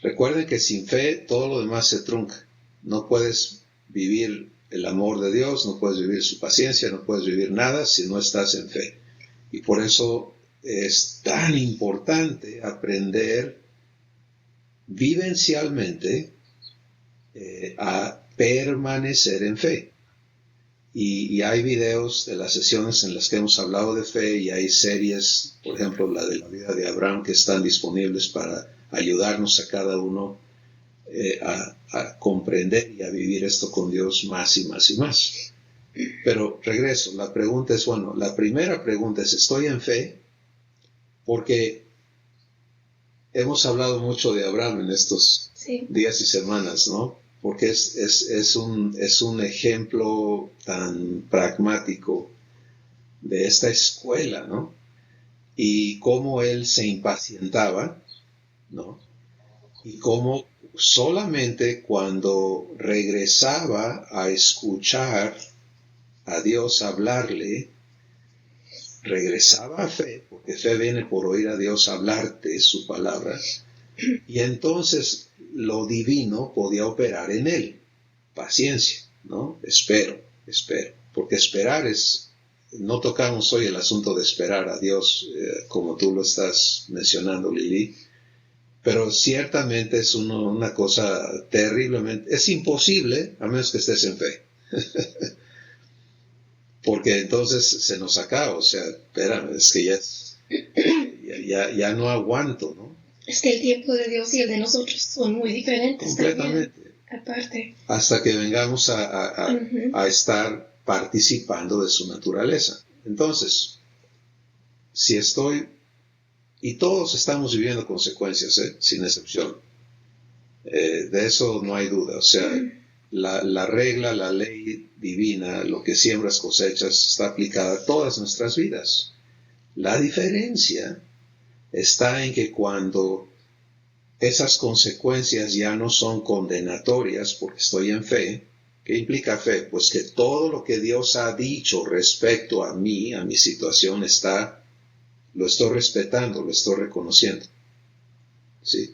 Recuerden que sin fe todo lo demás se trunca. No puedes vivir el amor de Dios, no puedes vivir su paciencia, no puedes vivir nada si no estás en fe. Y por eso es tan importante aprender vivencialmente a permanecer en fe. Y hay videos de las sesiones en las que hemos hablado de fe, y hay series, por ejemplo la de la vida de Abraham, que están disponibles para ayudarnos a cada uno a comprender y a vivir esto con Dios más y más y más. Pero regreso, la pregunta es, la primera pregunta es, ¿estoy en fe? Porque hemos hablado mucho de Abraham en estos días y semanas, ¿no? Porque es un ejemplo tan pragmático de esta escuela, ¿no? Y cómo él se impacientaba, ¿no? Y cómo solamente cuando regresaba a escuchar a Dios hablarle, regresaba a fe, porque fe viene por oír a Dios hablarte su palabra, y entonces lo divino podía operar en él. Paciencia, ¿no? Espero, porque esperar no tocamos hoy el asunto de esperar a Dios, como tú lo estás mencionando, Lili, pero ciertamente es una cosa terriblemente, es imposible a menos que estés en fe. Porque entonces se nos acaba, o sea, espérame, es que ya no aguanto, ¿no? Es que el tiempo de Dios y el de nosotros son muy diferentes. Completamente. También, aparte. Hasta que vengamos a estar participando de su naturaleza. Entonces, si estoy, y todos estamos viviendo consecuencias, sin excepción, de eso no hay duda, o sea, la regla, la ley divina, lo que siembras cosechas, está aplicada a todas nuestras vidas. La diferencia está en que cuando esas consecuencias ya no son condenatorias porque estoy en fe, ¿qué implica fe? Pues que todo lo que Dios ha dicho respecto a mí, a mi situación, lo estoy respetando, lo estoy reconociendo. ¿Sí?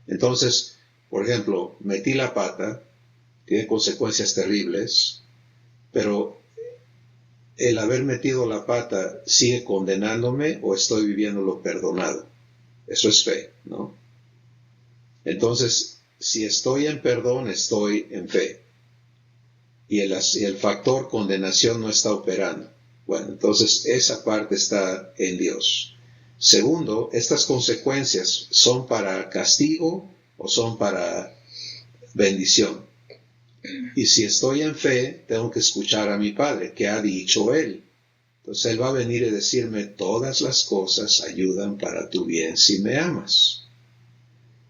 Entonces, por ejemplo, metí la pata, tiene consecuencias terribles, pero el haber metido la pata sigue condenándome o estoy viviéndolo perdonado. Eso es fe, ¿no? Entonces, si estoy en perdón, estoy en fe. Y el factor condenación no está operando. Bueno, entonces esa parte está en Dios. Segundo, estas consecuencias son para castigo o son para bendición. Y si estoy en fe, tengo que escuchar a mi Padre, ¿qué ha dicho Él? Entonces Él va a venir y decirme, todas las cosas ayudan para tu bien si me amas.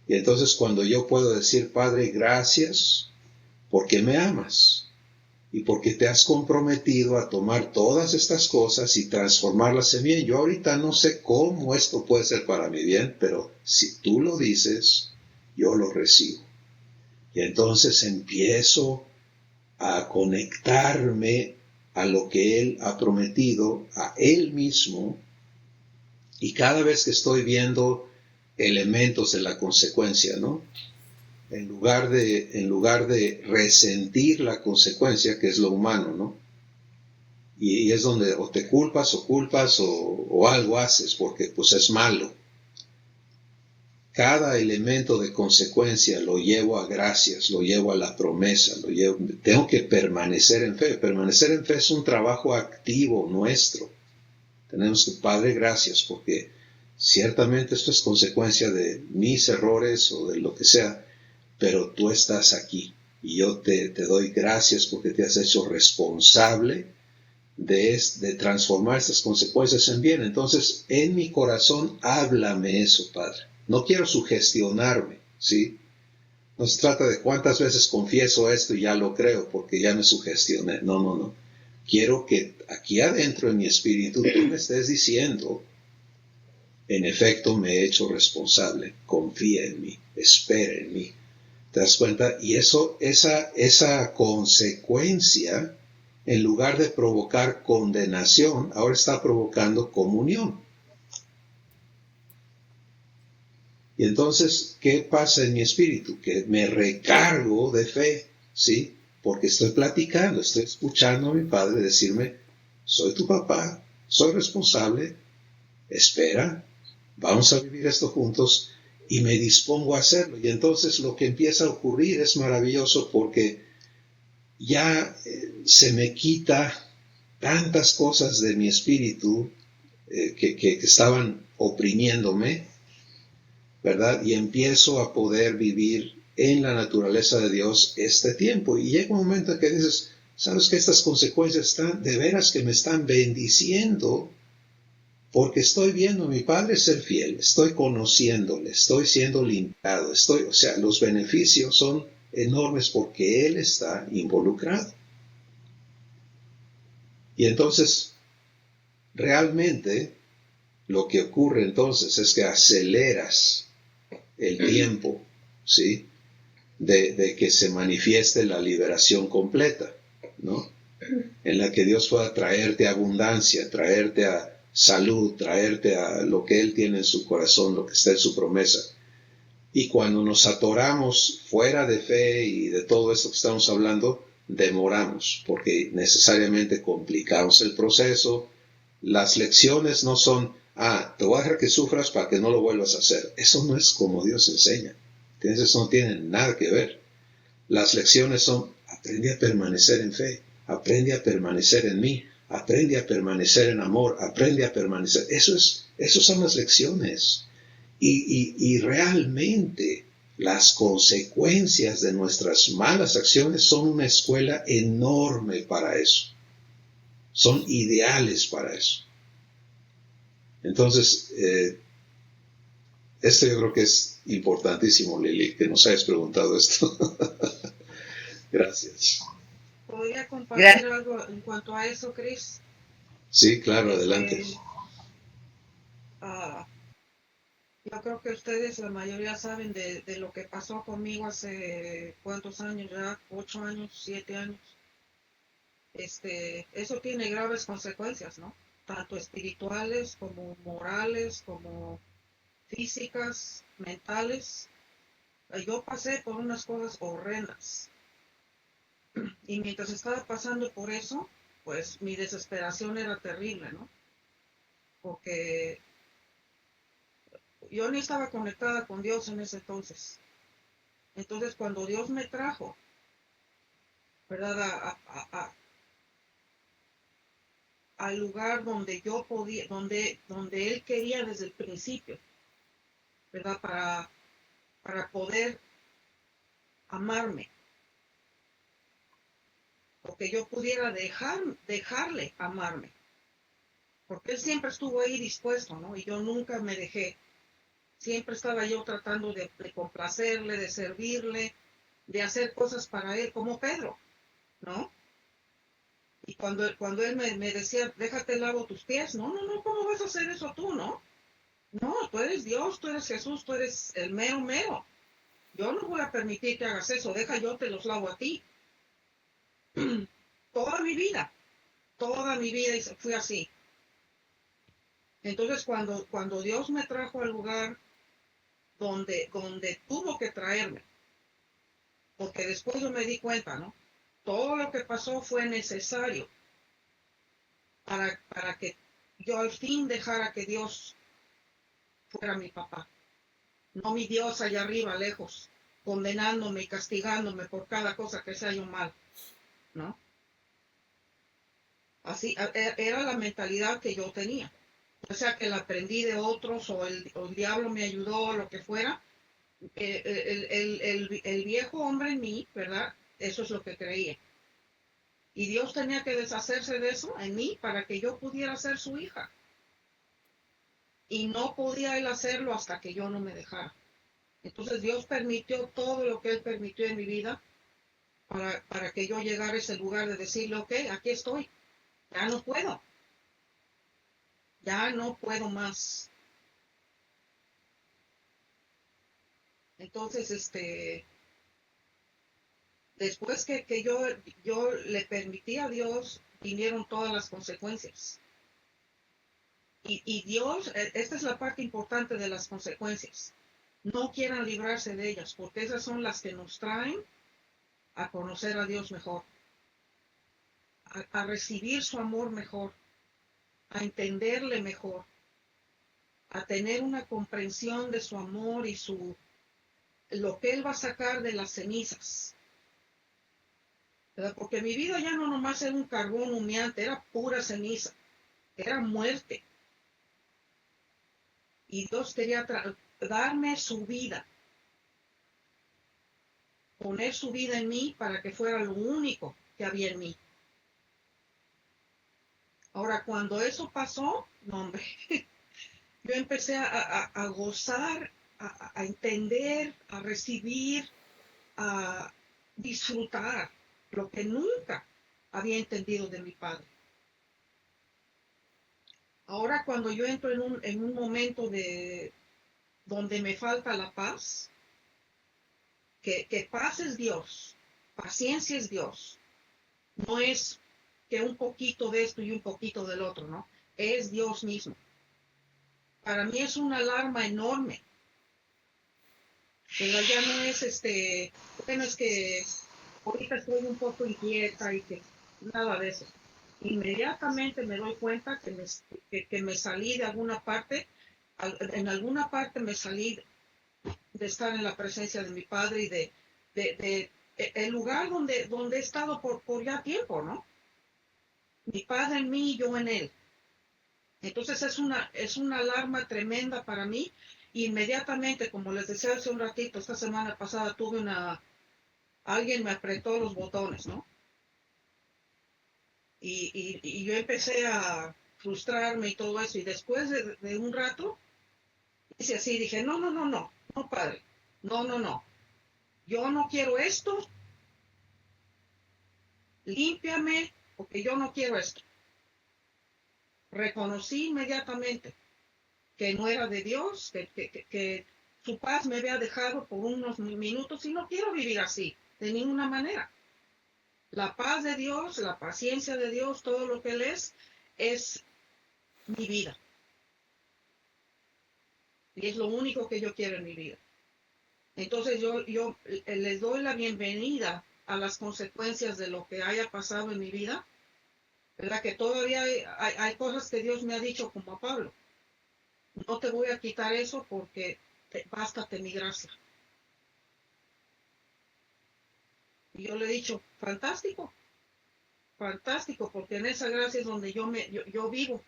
Y entonces cuando yo puedo decir, Padre, gracias, porque me amas y porque te has comprometido a tomar todas estas cosas y transformarlas en bien. Yo ahorita no sé cómo esto puede ser para mi bien, pero si tú lo dices, yo lo recibo. Y entonces empiezo a conectarme a lo que Él ha prometido, a Él mismo, y cada vez que estoy viendo elementos de la consecuencia, ¿no? En lugar de resentir la consecuencia, que es lo humano, ¿no? Y es donde o te culpas o algo haces, porque pues es malo. Cada elemento de consecuencia lo llevo a gracias, lo llevo a la promesa, tengo que permanecer en fe. Permanecer en fe es un trabajo activo nuestro. Tenemos que, Padre, gracias, porque ciertamente esto es consecuencia de mis errores o de lo que sea, pero tú estás aquí y yo te doy gracias porque te has hecho responsable de transformar estas consecuencias en bien. Entonces, en mi corazón, háblame eso, Padre. No quiero sugestionarme, ¿sí? No se trata de cuántas veces confieso esto y ya lo creo porque ya me sugestioné. No. Quiero que aquí adentro en mi espíritu tú me estés diciendo, en efecto me he hecho responsable, confía en mí, espera en mí. ¿Te das cuenta? Y esa consecuencia, en lugar de provocar condenación, ahora está provocando comunión. Y entonces, ¿qué pasa en mi espíritu? Que me recargo de fe, ¿sí? Porque estoy platicando, estoy escuchando a mi padre decirme, soy tu papá, soy responsable, espera, vamos a vivir esto juntos, y me dispongo a hacerlo. Y entonces lo que empieza a ocurrir es maravilloso porque ya se me quita tantas cosas de mi espíritu que estaban oprimiéndome, ¿verdad? Y empiezo a poder vivir en la naturaleza de Dios este tiempo. Y llega un momento en que dices, ¿sabes que estas consecuencias están de veras que me están bendiciendo? Porque estoy viendo a mi Padre ser fiel, estoy conociéndole, estoy siendo limpiado, o sea, los beneficios son enormes porque Él está involucrado. Y entonces, realmente, lo que ocurre entonces es que aceleras el tiempo, ¿sí? De que se manifieste la liberación completa, ¿no? En la que Dios pueda traerte abundancia, traerte a salud, traerte a lo que Él tiene en su corazón, lo que está en su promesa. Y cuando nos atoramos fuera de fe y de todo esto que estamos hablando, demoramos, porque necesariamente complicamos el proceso. Las lecciones no son, te voy a dejar que sufras para que no lo vuelvas a hacer. Eso no es como Dios enseña. Eso no tiene nada que ver. Las lecciones son, aprende a permanecer en fe, aprende a permanecer en mí, aprende a permanecer en amor, aprende a permanecer. Esas son las lecciones. Y realmente las consecuencias de nuestras malas acciones son una escuela enorme para eso. Son ideales para eso. Entonces, esto yo creo que es importantísimo, Lili, que nos hayas preguntado esto. Gracias. ¿Podría compartir algo en cuanto a eso, Chris? Sí, claro, adelante. Yo creo que ustedes, la mayoría, saben de lo que pasó conmigo hace cuántos años ya, 8 años, 7 años. Eso tiene graves consecuencias, ¿no? Tanto espirituales como morales, como físicas, mentales. Yo pasé por unas cosas horrendas. Y mientras estaba pasando por eso, pues mi desesperación era terrible, ¿no? Porque yo ni estaba conectada con Dios en ese entonces. Entonces, cuando Dios me trajo, ¿verdad? Al lugar donde yo podía, donde Él quería desde el principio, ¿verdad? Para poder amarme. O que yo pudiera dejarle amarme. Porque Él siempre estuvo ahí dispuesto, ¿no? Y yo nunca me dejé. Siempre estaba yo tratando de complacerle, de servirle, de hacer cosas para Él, como Pedro, ¿no? Y cuando Él me decía, déjate lavo tus pies, no, ¿cómo vas a hacer eso tú, no? No, tú eres Dios, tú eres Jesús, tú eres el mero mero. Yo no voy a permitir que hagas eso, deja yo te los lavo a ti. Toda mi vida fui así. Entonces cuando Dios me trajo al lugar donde tuvo que traerme, porque después yo me di cuenta, ¿no? Todo lo que pasó fue necesario para que yo al fin dejara que Dios fuera mi papá. No mi Dios allá arriba, lejos, condenándome y castigándome por cada cosa que sea yo mal, ¿no? Así era la mentalidad que yo tenía. O sea que la aprendí de otros o el diablo me ayudó o lo que fuera. El viejo hombre en mí, ¿verdad? Eso es lo que creía. Y Dios tenía que deshacerse de eso en mí para que yo pudiera ser su hija. Y no podía Él hacerlo hasta que yo no me dejara. Entonces Dios permitió todo lo que Él permitió en mi vida para que yo llegara a ese lugar de decirle, ok, aquí estoy, ya no puedo más. Entonces, después que yo le permití a Dios, vinieron todas las consecuencias. Y Dios, esta es la parte importante de las consecuencias. No quieran librarse de ellas, porque esas son las que nos traen a conocer a Dios mejor, a recibir su amor mejor, a entenderle mejor, a tener una comprensión de su amor y lo que Él va a sacar de las cenizas. ¿Verdad? Porque mi vida ya no nomás era un carbón humeante, era pura ceniza, era muerte. Y Dios quería darme su vida, poner su vida en mí para que fuera lo único que había en mí. Ahora, cuando eso pasó, no, hombre, yo empecé a gozar, a entender, a recibir, a disfrutar lo que nunca había entendido de mi padre. Ahora cuando yo entro en un momento donde me falta la paz, que paz es Dios, paciencia es Dios, no es que un poquito de esto y un poquito del otro, ¿no? Es Dios mismo. Para mí es una alarma enorme. Pero ya no es bueno, es que ahorita estoy un poco inquieta y que nada de eso. Inmediatamente me doy cuenta que me salí de alguna parte, en alguna parte me salí de estar en la presencia de mi padre y de el lugar donde he estado por ya tiempo, ¿no? Mi padre en mí y yo en él. Entonces es una alarma tremenda para mí. Inmediatamente, como les decía hace un ratito, esta semana pasada alguien me apretó los botones, ¿no? Y yo empecé a frustrarme y todo eso. Y después de un rato, hice así, dije, no, padre, no. Yo no quiero esto, límpiame, porque yo no quiero esto. Reconocí inmediatamente que no era de Dios, que su paz me había dejado por unos minutos y no quiero vivir así, de ninguna manera. La paz de Dios, la paciencia de Dios, todo lo que Él es mi vida. Y es lo único que yo quiero en mi vida. Entonces yo les doy la bienvenida a las consecuencias de lo que haya pasado en mi vida, ¿verdad? Que todavía hay cosas que Dios me ha dicho como a Pablo. No te voy a quitar eso porque bástate mi gracia. Y yo le he dicho, fantástico, porque en esa gracia es donde yo vivo.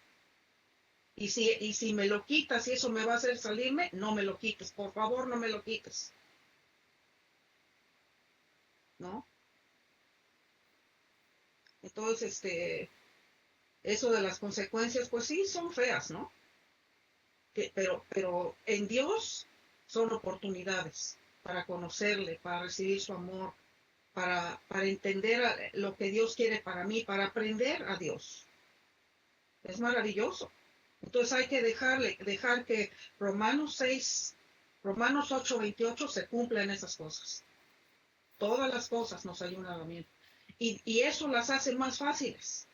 Y si me lo quitas y eso me va a hacer salirme, no me lo quites, por favor no me lo quites. ¿No? Entonces, eso de las consecuencias, pues sí, son feas, ¿no? Pero en Dios son oportunidades. para conocerle, para recibir su amor, para entender lo que Dios quiere para mí, para aprender a Dios. Es maravilloso. Entonces hay que dejar que Romanos 8:28 se cumplan esas cosas. Todas las cosas nos ayudan a mí. Y eso las hace más fáciles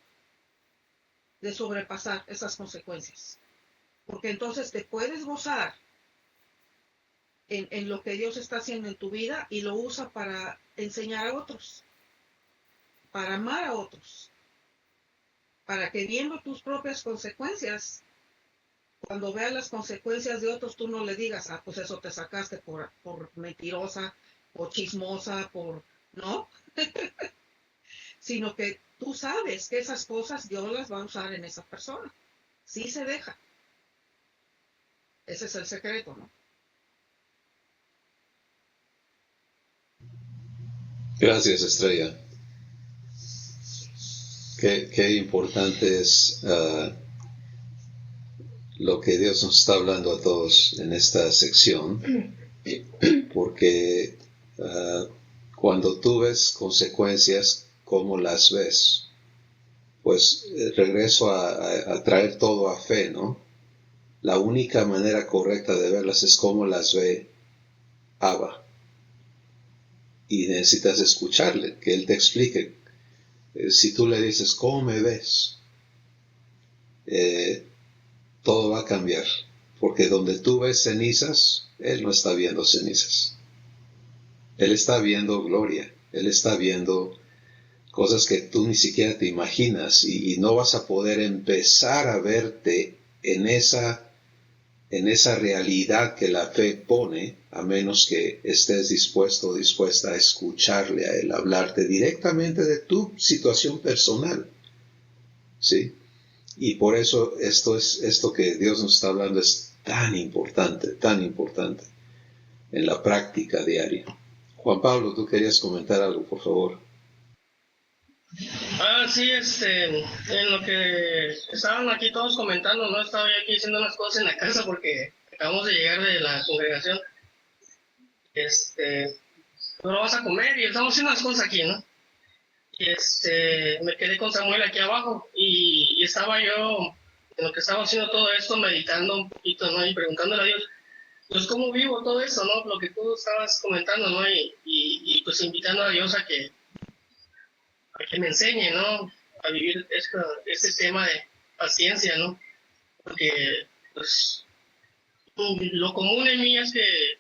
de sobrepasar esas consecuencias. Porque entonces te puedes gozar en lo que Dios está haciendo en tu vida y lo usa para enseñar a otros, para amar a otros, para que viendo tus propias consecuencias, cuando veas las consecuencias de otros, tú no le digas, pues eso te sacaste por mentirosa, o chismosa, ¿no? Sino que tú sabes que esas cosas Dios las va a usar en esa persona. Sí se deja. Ese es el secreto, ¿no? Gracias, Estrella. Qué importante es lo que Dios nos está hablando a todos en esta sección, porque cuando tú ves consecuencias, ¿cómo las ves? Pues regreso a traer todo a fe, ¿no? La única manera correcta de verlas es cómo las ve Abba. Y necesitas escucharle, que Él te explique. Si tú le dices, ¿cómo me ves? Todo va a cambiar. Porque donde tú ves cenizas, Él no está viendo cenizas. Él está viendo gloria. Él está viendo cosas que tú ni siquiera te imaginas. Y no vas a poder empezar a verte en esa realidad que la fe pone, a menos que estés dispuesto o dispuesta a escucharle a Él, hablarte directamente de tu situación personal. ¿Sí? Y por eso esto que Dios nos está hablando es tan importante en la práctica diaria. Juan Pablo, tú querías comentar algo, por favor. Sí, en lo que estaban aquí todos comentando, ¿no? Estaba yo aquí haciendo unas cosas en la casa porque acabamos de llegar de la congregación. Pero vas a comer y estamos haciendo unas cosas aquí, ¿no? Y me quedé con Samuel aquí abajo y estaba yo, en lo que estaba haciendo todo esto, meditando un poquito, ¿no? Y preguntándole a Dios, pues cómo vivo todo eso, ¿no? Lo que tú estabas comentando, ¿no? Y pues invitando a Dios a que me enseñe, ¿no? A vivir este tema de paciencia, ¿no? Porque, pues, lo común en mí es que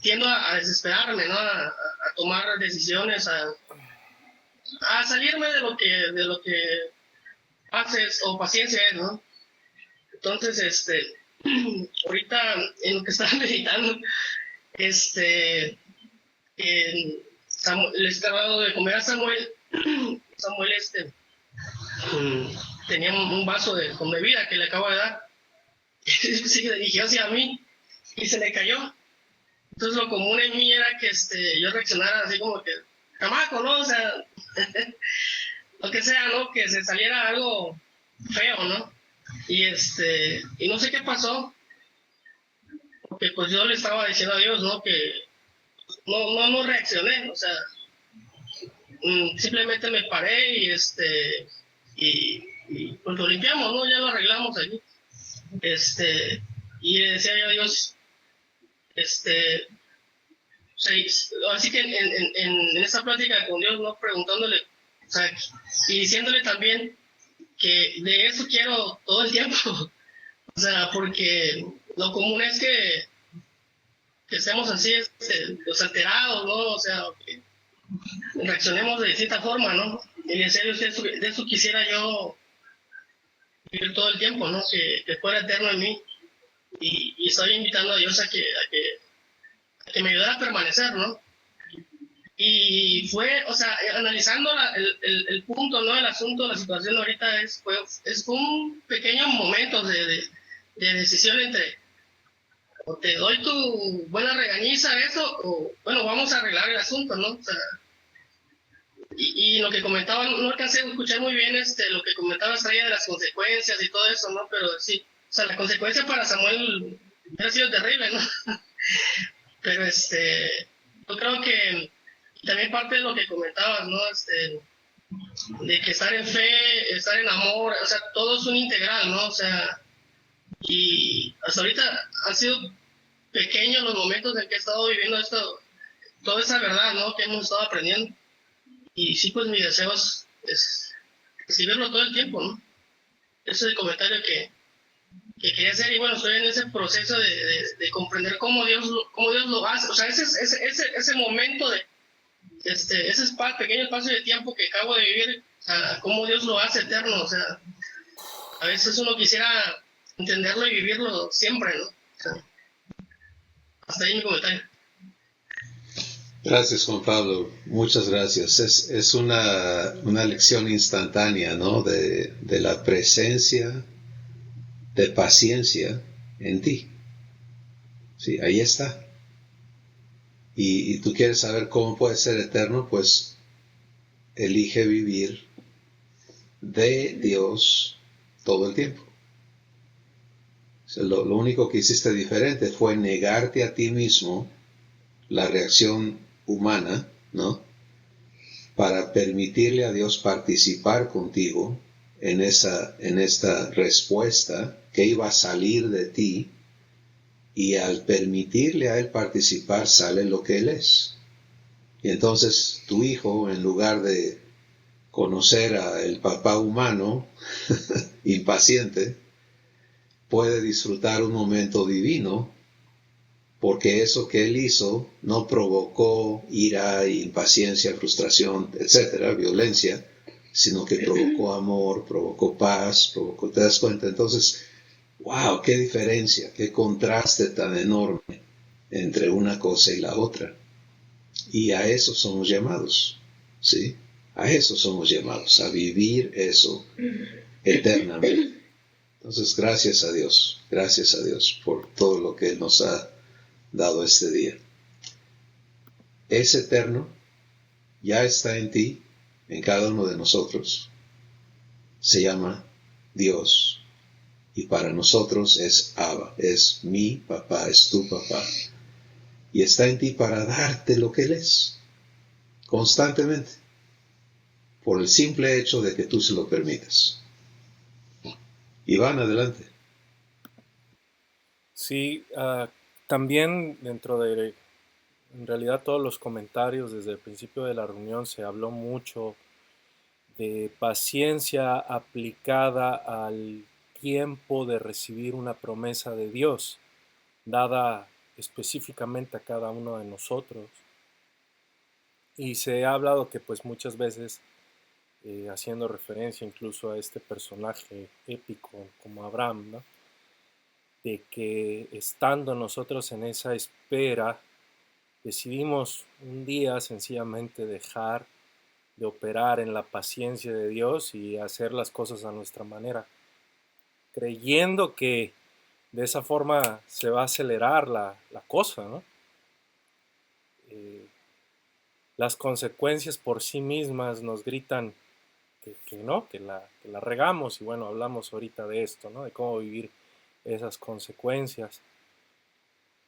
tiendo a desesperarme, ¿no? A tomar decisiones, a salirme de lo que haces o paciencia es, ¿no? Entonces, ahorita en lo que estaba meditando, le estaba dando de comer a Samuel. Samuel, tenía un vaso con bebida que le acabo de dar. Se dirigió hacia mí y se le cayó. Entonces lo común en mí era que yo reaccionara así como que, camaco, ¿no? O sea, lo que sea, ¿no? Que se saliera algo feo, ¿no? Y no sé qué pasó, porque pues yo le estaba diciendo a Dios, ¿no? Que no reaccioné, o sea, simplemente me paré y pues lo limpiamos, ¿no? Ya lo arreglamos allí. Y le decía yo a Dios, así que en esa plática con Dios, ¿no? Preguntándole, o sea, y diciéndole también que de eso quiero todo el tiempo, o sea, porque lo común es que estemos así, los alterados, ¿no? O sea, que reaccionemos de distinta forma, ¿no? Y en serio, de eso quisiera yo vivir todo el tiempo, ¿no? Que fuera eterno en mí. Y estoy invitando a Dios a que me ayudara a permanecer, ¿no? Y fue, o sea, analizando el punto, ¿no? El asunto, la situación ahorita es un pequeño momento de decisión entre o te doy tu buena regañiza eso, o bueno, vamos a arreglar el asunto, ¿no? O sea, y lo que comentaba, no alcancé a escuchar muy bien lo que comentaba Estrella de las consecuencias y todo eso, ¿no? Pero sí, o sea, la consecuencia para Samuel hubiera sido terrible, ¿no? Pero yo creo que también parte de lo que comentabas, ¿no? De que estar en fe, estar en amor, o sea, todo es un integral, ¿no? O sea, y hasta ahorita han sido pequeños los momentos en que he estado viviendo esto, toda esa verdad, ¿no? Que hemos estado aprendiendo. Y sí, pues mi deseo es recibirlo todo el tiempo, ¿no? Ese es el comentario que quería hacer. Y bueno, estoy en ese proceso de comprender cómo Dios lo hace. O sea, ese momento ese pequeño espacio de tiempo que acabo de vivir, o sea, cómo Dios lo hace eterno. O sea, a veces uno quisiera entenderlo y vivirlo siempre, ¿no? O sea, hasta ahí mi comentario. Gracias, Juan Pablo. Muchas gracias. Es una lección instantánea, ¿no? De la presencia de paciencia en ti. Sí, ahí está. Y tú quieres saber cómo puede ser eterno, pues elige vivir de Dios todo el tiempo. O sea, lo único que hiciste diferente fue negarte a ti mismo la reacción humana, ¿no? Para permitirle a Dios participar contigo en esta respuesta que iba a salir de ti, y al permitirle a Él participar sale lo que Él es. Y entonces tu hijo, en lugar de conocer al papá humano impaciente, puede disfrutar un momento divino, porque eso que él hizo no provocó ira, impaciencia, frustración, etcétera, violencia, sino que provocó amor, provocó paz, ¿te das cuenta? Entonces, wow, qué diferencia, qué contraste tan enorme entre una cosa y la otra. Y a eso somos llamados, ¿sí? A eso somos llamados, a vivir eso eternamente. Entonces, gracias a Dios por todo lo que Él nos ha dado este día. Es eterno, ya está en ti, en cada uno de nosotros. Se llama Dios. Y para nosotros es Abba, es mi papá, es tu papá. Y está en ti para darte lo que Él es, constantemente, por el simple hecho de que tú se lo permitas. Iván, adelante. Sí, también dentro de, en realidad, todos los comentarios desde el principio de la reunión se habló mucho de paciencia aplicada al tiempo de recibir una promesa de Dios, dada específicamente a cada uno de nosotros. Y se ha hablado que pues muchas veces, haciendo referencia incluso a este personaje épico como Abraham, ¿no? De que estando nosotros en esa espera, decidimos un día sencillamente dejar de operar en la paciencia de Dios y hacer las cosas a nuestra manera, creyendo que de esa forma se va a acelerar la cosa, ¿no? Las consecuencias por sí mismas nos gritan que no, que la regamos, y bueno, hablamos ahorita de esto, ¿no? De cómo vivir esas consecuencias.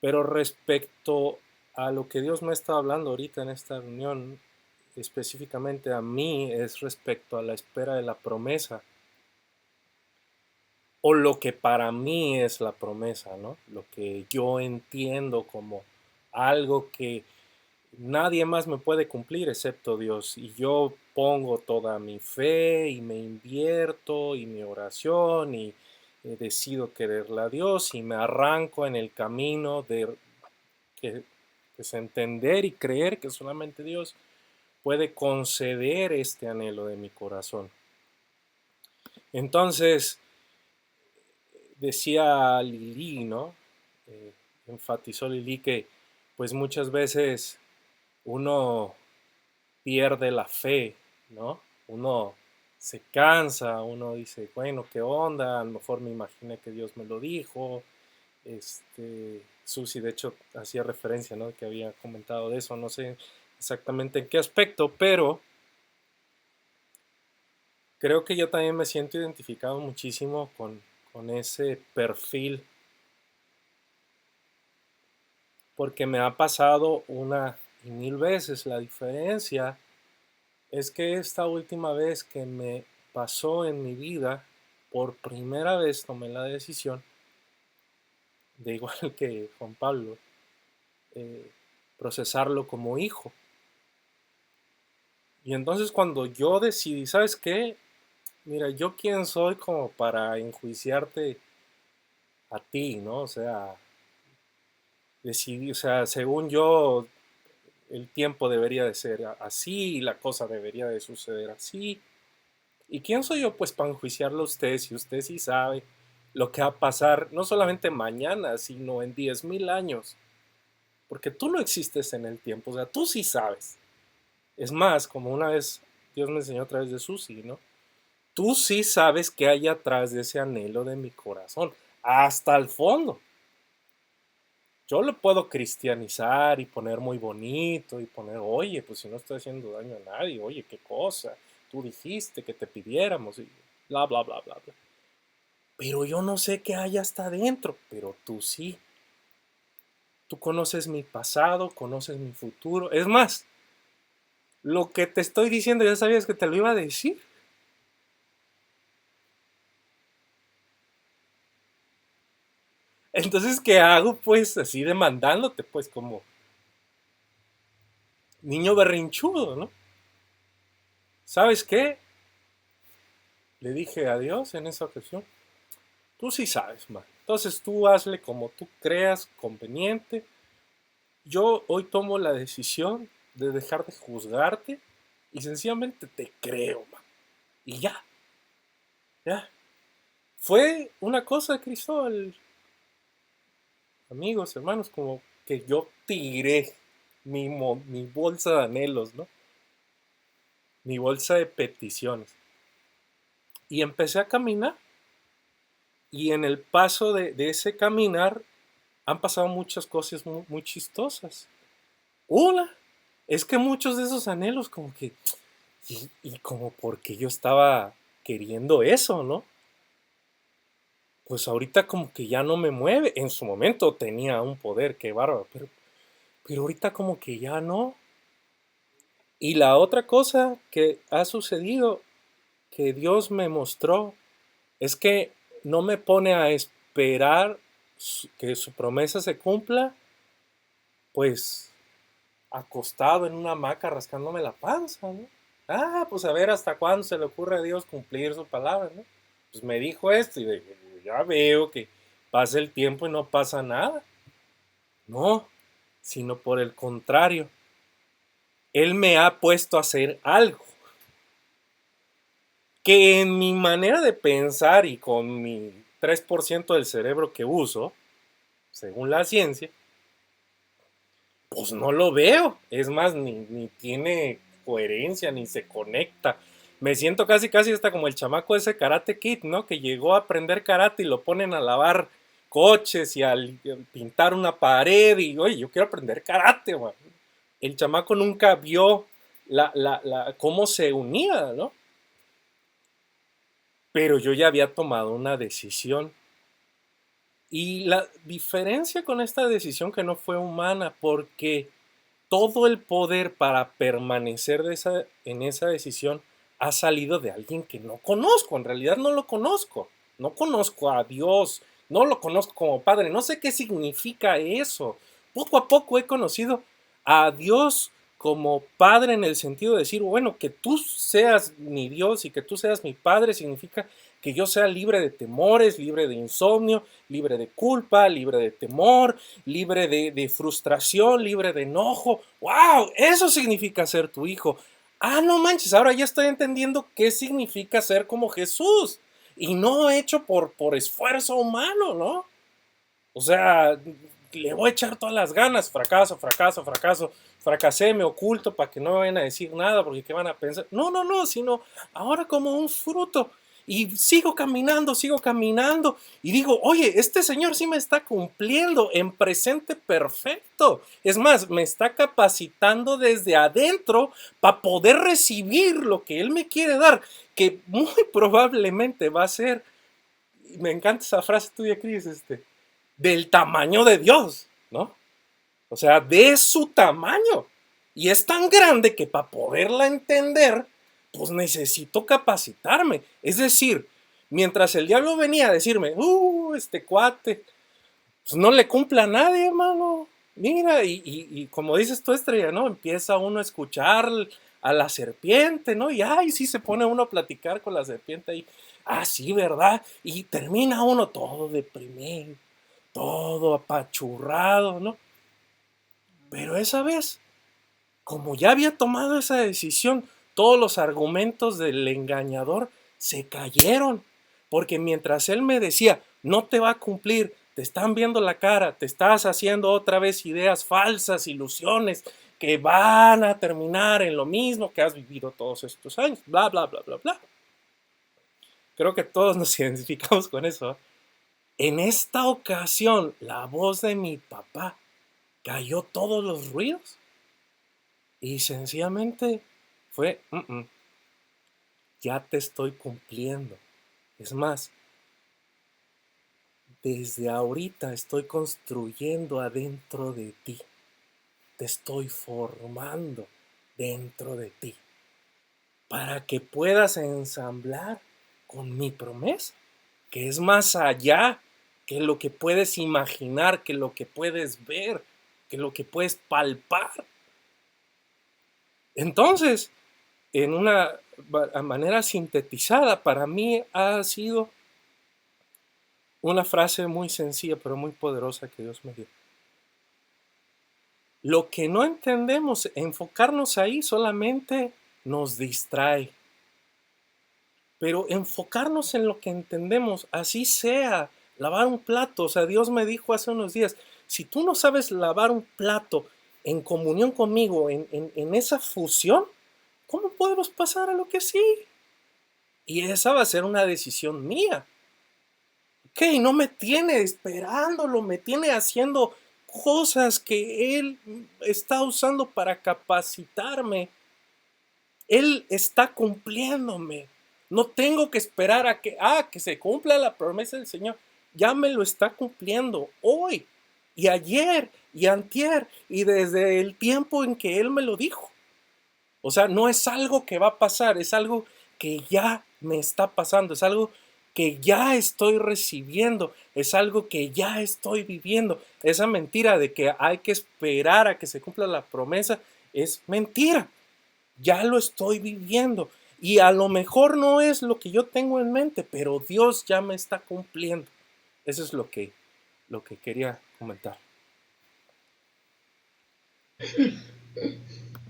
Pero respecto a lo que Dios me está hablando ahorita en esta reunión, específicamente a mí, es respecto a la espera de la promesa, o lo que para mí es la promesa, ¿no? Lo que yo entiendo como algo que nadie más me puede cumplir excepto Dios, y yo pongo toda mi fe y me invierto y mi oración y decido quererle a Dios y me arranco en el camino de que es entender y creer que solamente Dios puede conceder este anhelo de mi corazón. Entonces, decía Lili, ¿no? Enfatizó Lili que pues muchas veces uno pierde la fe, ¿no? Uno se cansa, uno dice, bueno, ¿qué onda? A lo mejor me imaginé que Dios me lo dijo. Susi, de hecho, hacía referencia, ¿no? Que había comentado de eso, no sé exactamente en qué aspecto, pero creo que yo también me siento identificado muchísimo con ese perfil porque me ha pasado una y mil veces. La diferencia es que esta última vez que me pasó en mi vida, por primera vez tomé la decisión, de igual que Juan Pablo, procesarlo como hijo. Y entonces cuando yo decidí, ¿sabes qué? Mira, yo quién soy como para enjuiciarte a ti, ¿no? O sea, decidí, o sea, según yo, el tiempo debería de ser así, la cosa debería de suceder así. ¿Y quién soy yo pues para enjuiciarlo a usted si usted sí sabe lo que va a pasar no solamente mañana, sino en 10,000 años? Porque tú no existes en el tiempo, o sea, tú sí sabes. Es más, como una vez Dios me enseñó a través de Susi, ¿no? Tú sí sabes qué hay atrás de ese anhelo de mi corazón, hasta el fondo. Yo lo puedo cristianizar y poner muy bonito y poner, oye, pues si no estoy haciendo daño a nadie, oye, qué cosa, tú dijiste que te pidiéramos y bla, bla, bla, bla, bla. Pero yo no sé qué hay hasta adentro, pero tú sí. Tú conoces mi pasado, conoces mi futuro. Es más, lo que te estoy diciendo ya sabías que te lo iba a decir. Entonces, ¿qué hago? Pues así demandándote, pues como niño berrinchudo, ¿no? ¿Sabes qué? Le dije a Dios en esa ocasión, tú sí sabes, man. Entonces tú hazle como tú creas conveniente. Yo hoy tomo la decisión de dejar de juzgarte y sencillamente te creo, man. Y ya, ya. Fue una cosa, Cristóbal, amigos, hermanos, como que yo tiré mi bolsa de anhelos, ¿no? Mi bolsa de peticiones. Y empecé a caminar. Y en el paso de ese caminar han pasado muchas cosas muy, muy chistosas. Una es que muchos de esos anhelos como que, y como porque yo estaba queriendo eso, ¿no? Pues ahorita como que ya no me mueve. En su momento tenía un poder, qué bárbaro, pero ahorita como que ya no. Y la otra cosa que ha sucedido, que Dios me mostró, es que no me pone a esperar que su promesa se cumpla, pues acostado en una hamaca rascándome la panza, ¿no? Pues a ver hasta cuándo se le ocurre a Dios cumplir su palabra, ¿no? Pues me dijo esto y ya veo que pasa el tiempo y no pasa nada. No, sino por el contrario. Él me ha puesto a hacer algo que en mi manera de pensar y con mi 3% del cerebro que uso, según la ciencia, pues no lo veo. Es más, ni tiene coherencia, ni se conecta. Me siento casi hasta como el chamaco de ese Karate Kid, ¿no? Que llegó a aprender karate y lo ponen a lavar coches y a pintar una pared y, oye, yo quiero aprender karate, man. El chamaco nunca vio cómo se unía, ¿no? Pero yo ya había tomado una decisión. Y la diferencia con esta decisión que no fue humana, porque todo el poder para permanecer en esa decisión ha salido de alguien que no conozco. En realidad no lo conozco. No conozco a Dios. No lo conozco como Padre. No sé qué significa eso. Poco a poco he conocido a Dios como Padre en el sentido de decir, bueno, que tú seas mi Dios y que tú seas mi Padre significa que yo sea libre de temores, libre de insomnio, libre de culpa, libre de temor, libre de frustración, libre de enojo. ¡Wow! Eso significa ser tu hijo. No manches, ahora ya estoy entendiendo qué significa ser como Jesús. Y no hecho por esfuerzo humano, ¿no? O sea, le voy a echar todas las ganas, fracaso, fracasé, me oculto para que no me vayan a decir nada, porque qué van a pensar. No, sino ahora como un fruto. Y sigo caminando, y digo, oye, este Señor sí me está cumpliendo en presente perfecto. Es más, me está capacitando desde adentro para poder recibir lo que Él me quiere dar, que muy probablemente va a ser, me encanta esa frase tuya, Cris, del tamaño de Dios, ¿no? O sea, de su tamaño. Y es tan grande que para poderla entender, pues necesito capacitarme. Es decir, mientras el diablo venía a decirme, este cuate, pues no le cumple a nadie, hermano. Mira, y como dices tú, Estrella, ¿no? Empieza uno a escuchar a la serpiente, ¿no? Y ay, sí se pone uno a platicar con la serpiente ahí. Ah, sí, ¿verdad? Y termina uno todo deprimido, todo apachurrado, ¿no? Pero esa vez, como ya había tomado esa decisión, todos los argumentos del engañador se cayeron. Porque mientras él me decía, no te va a cumplir, te están viendo la cara, te estás haciendo otra vez ideas falsas, ilusiones, que van a terminar en lo mismo que has vivido todos estos años, bla, bla, bla, bla, bla. Creo que todos nos identificamos con eso. En esta ocasión, la voz de mi papá cayó todos los ruidos y sencillamente fue, ya te estoy cumpliendo. Es más, desde ahorita estoy construyendo adentro de ti. Te estoy formando dentro de ti para que puedas ensamblar con mi promesa, que es más allá que lo que puedes imaginar, que lo que puedes ver, que lo que puedes palpar. Entonces, en una manera sintetizada, para mí ha sido una frase muy sencilla, pero muy poderosa que Dios me dio. Lo que no entendemos, enfocarnos ahí solamente nos distrae. Pero enfocarnos en lo que entendemos, así sea, lavar un plato. O sea, Dios me dijo hace unos días, si tú no sabes lavar un plato en comunión conmigo, en esa fusión, ¿cómo podemos pasar a lo que sí? Y esa va a ser una decisión mía. Ok, no me tiene esperándolo, me tiene haciendo cosas que Él está usando para capacitarme. Él está cumpliéndome. No tengo que esperar a que se cumpla la promesa del Señor. Ya me lo está cumpliendo hoy y ayer y antier y desde el tiempo en que Él me lo dijo. O sea, no es algo que va a pasar, es algo que ya me está pasando, es algo que ya estoy recibiendo, es algo que ya estoy viviendo. Esa mentira de que hay que esperar a que se cumpla la promesa es mentira. Ya lo estoy viviendo y a lo mejor no es lo que yo tengo en mente, pero Dios ya me está cumpliendo. Eso es lo que quería comentar.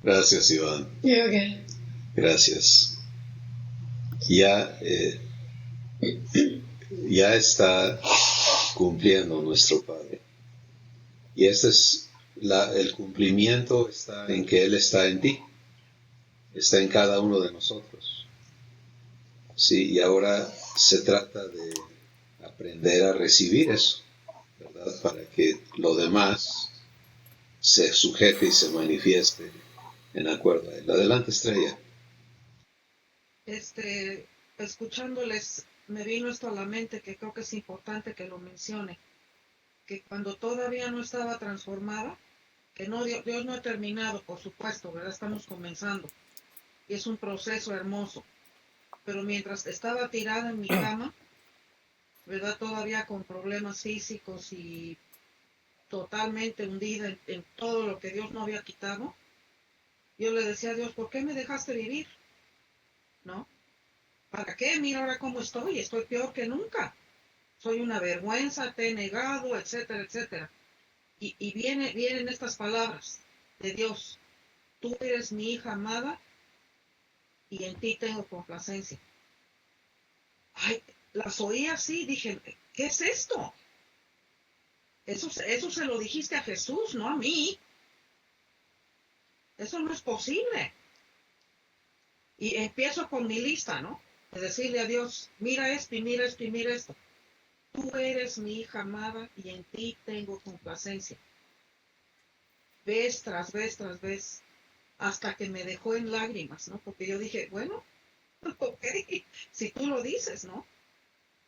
Gracias, Iván. Okay. Gracias. Ya está cumpliendo nuestro Padre. Y este es el cumplimiento está en que Él está en ti, está en cada uno de nosotros. Sí, y ahora se trata de aprender a recibir eso, ¿verdad? Para que lo demás se sujete y se manifieste en acuerdo a Él. Adelante, Estrella. Escuchándoles, me vino esto a la mente que creo que es importante que lo mencione, que cuando todavía no estaba transformada, que no, Dios no ha terminado, por supuesto, ¿verdad? Estamos comenzando, y es un proceso hermoso, pero mientras estaba tirada en mi cama, ¿verdad? Todavía con problemas físicos y totalmente hundida en todo lo que Dios no había quitado, yo le decía a Dios, ¿por qué me dejaste vivir? ¿No? ¿Para qué? Mira ahora cómo estoy peor que nunca. Soy una vergüenza, te he negado, etcétera, etcétera. Y vienen estas palabras de Dios. Tú eres mi hija amada y en ti tengo complacencia. Ay, las oí así, dije, ¿qué es esto? Eso se lo dijiste a Jesús, no a mí. Eso no es posible. Y empiezo con mi lista, ¿no? De decirle a Dios, mira esto y mira esto y mira esto. Tú eres mi hija amada y en ti tengo complacencia. Vez tras vez tras vez, hasta que me dejó en lágrimas, ¿no? Porque yo dije, bueno, ok, si tú lo dices, ¿no?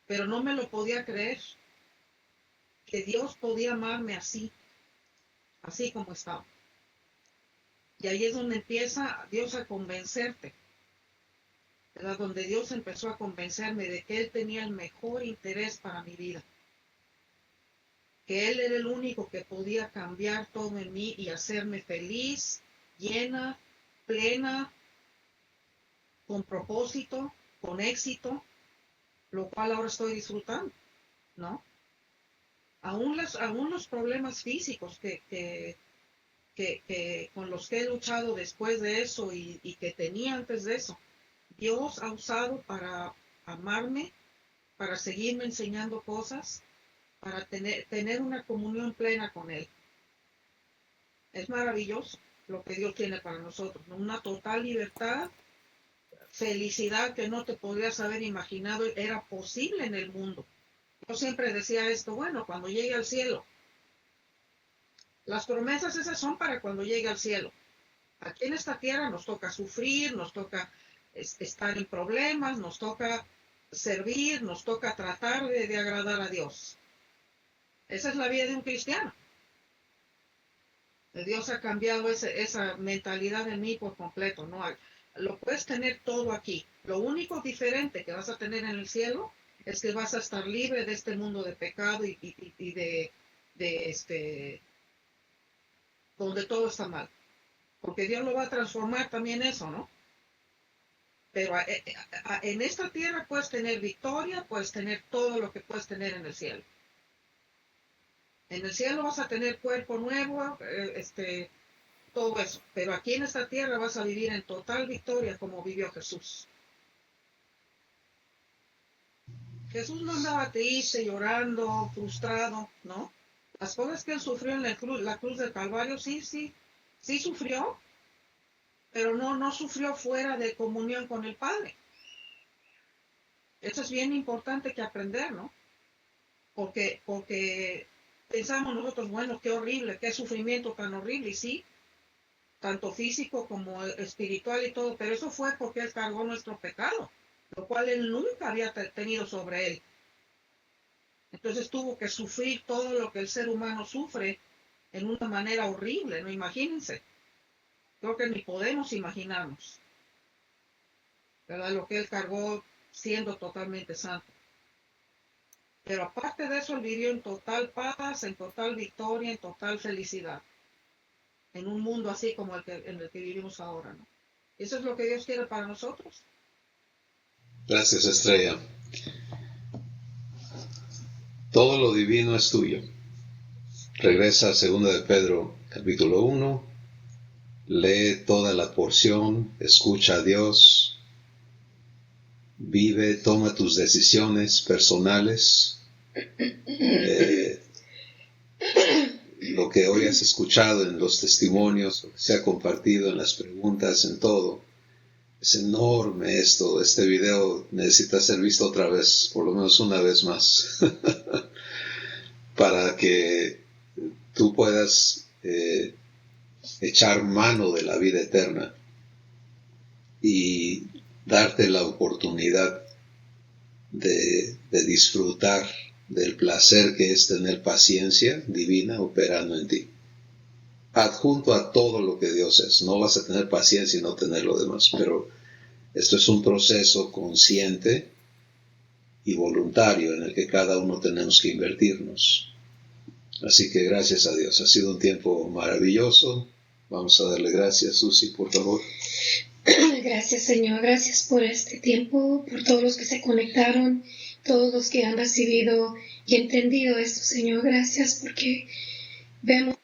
Pero no me lo podía creer, que Dios podía amarme así, así como estaba. Y ahí es donde empieza Dios a convencerte, ¿verdad? Donde Dios empezó a convencerme de que Él tenía el mejor interés para mi vida, que Él era el único que podía cambiar todo en mí y hacerme feliz, llena, plena, con propósito, con éxito, lo cual ahora estoy disfrutando, ¿no? Aún los problemas físicos que con los que he luchado después de eso y que tenía antes de eso, Dios ha usado para amarme, para seguirme enseñando cosas, para tener una comunión plena con Él. Es maravilloso lo que Dios tiene para nosotros, ¿no? Una total libertad, felicidad que no te podrías haber imaginado era posible en el mundo. Yo siempre decía esto, bueno, cuando llegue al cielo. Las promesas esas son para cuando llegue al cielo. Aquí en esta tierra nos toca sufrir, nos toca estar en problemas, nos toca servir, nos toca tratar de agradar a Dios. Esa es la vida de un cristiano. Dios ha cambiado esa mentalidad en mí por completo, ¿no? Lo puedes tener todo aquí. Lo único diferente que vas a tener en el cielo es que vas a estar libre de este mundo de pecado y donde todo está mal. Porque Dios lo va a transformar también eso, ¿no? Pero en esta tierra puedes tener victoria, puedes tener todo lo que puedes tener en el cielo. En el cielo vas a tener cuerpo nuevo, todo eso. Pero aquí en esta tierra vas a vivir en total victoria como vivió Jesús. Jesús no andaba triste, llorando, frustrado, ¿no? Las cosas que él sufrió en la cruz del Calvario, sí sufrió, pero no sufrió fuera de comunión con el Padre. Eso es bien importante que aprender, ¿no? Porque pensamos nosotros, bueno, qué horrible, qué sufrimiento tan horrible, y sí, tanto físico como espiritual y todo, pero eso fue porque Él cargó nuestro pecado, lo cual Él nunca había tenido sobre Él. Entonces tuvo que sufrir todo lo que el ser humano sufre en una manera horrible, ¿no? Imagínense. Creo que ni podemos imaginarnos, ¿verdad? Lo que Él cargó siendo totalmente santo. Pero aparte de eso, Él vivió en total paz, en total victoria, en total felicidad. En un mundo así como en el que vivimos ahora, ¿no? Eso es lo que Dios quiere para nosotros. Gracias, Estrella. Todo lo divino es tuyo. Regresa a 2 de Pedro, capítulo 1. Lee toda la porción, escucha a Dios, vive, toma tus decisiones personales. Lo que hoy has escuchado en los testimonios, lo que se ha compartido en las preguntas, en todo, es enorme esto. Este video necesita ser visto otra vez, por lo menos una vez más, para que tú puedas echar mano de la vida eterna y darte la oportunidad de disfrutar del placer que es tener paciencia divina operando en ti, adjunto a todo lo que Dios es. No vas a tener paciencia y no tener lo demás, pero esto es un proceso consciente y voluntario en el que cada uno tenemos que invertirnos. Así que gracias a Dios, ha sido un tiempo maravilloso. Vamos a darle gracias. Susi, por favor. Gracias, Señor, gracias por este tiempo, por todos los que se conectaron, todos los que han recibido y entendido esto, Señor. Gracias porque vemos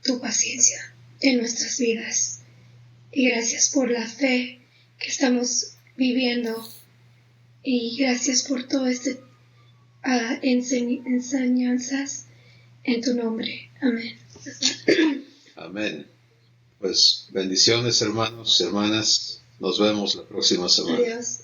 tu paciencia en nuestras vidas. Y gracias por la fe que estamos viviendo. Y gracias por todo este enseñanzas en tu nombre. Amén. Amén. Pues bendiciones, hermanos y hermanas. Nos vemos la próxima semana. Adiós.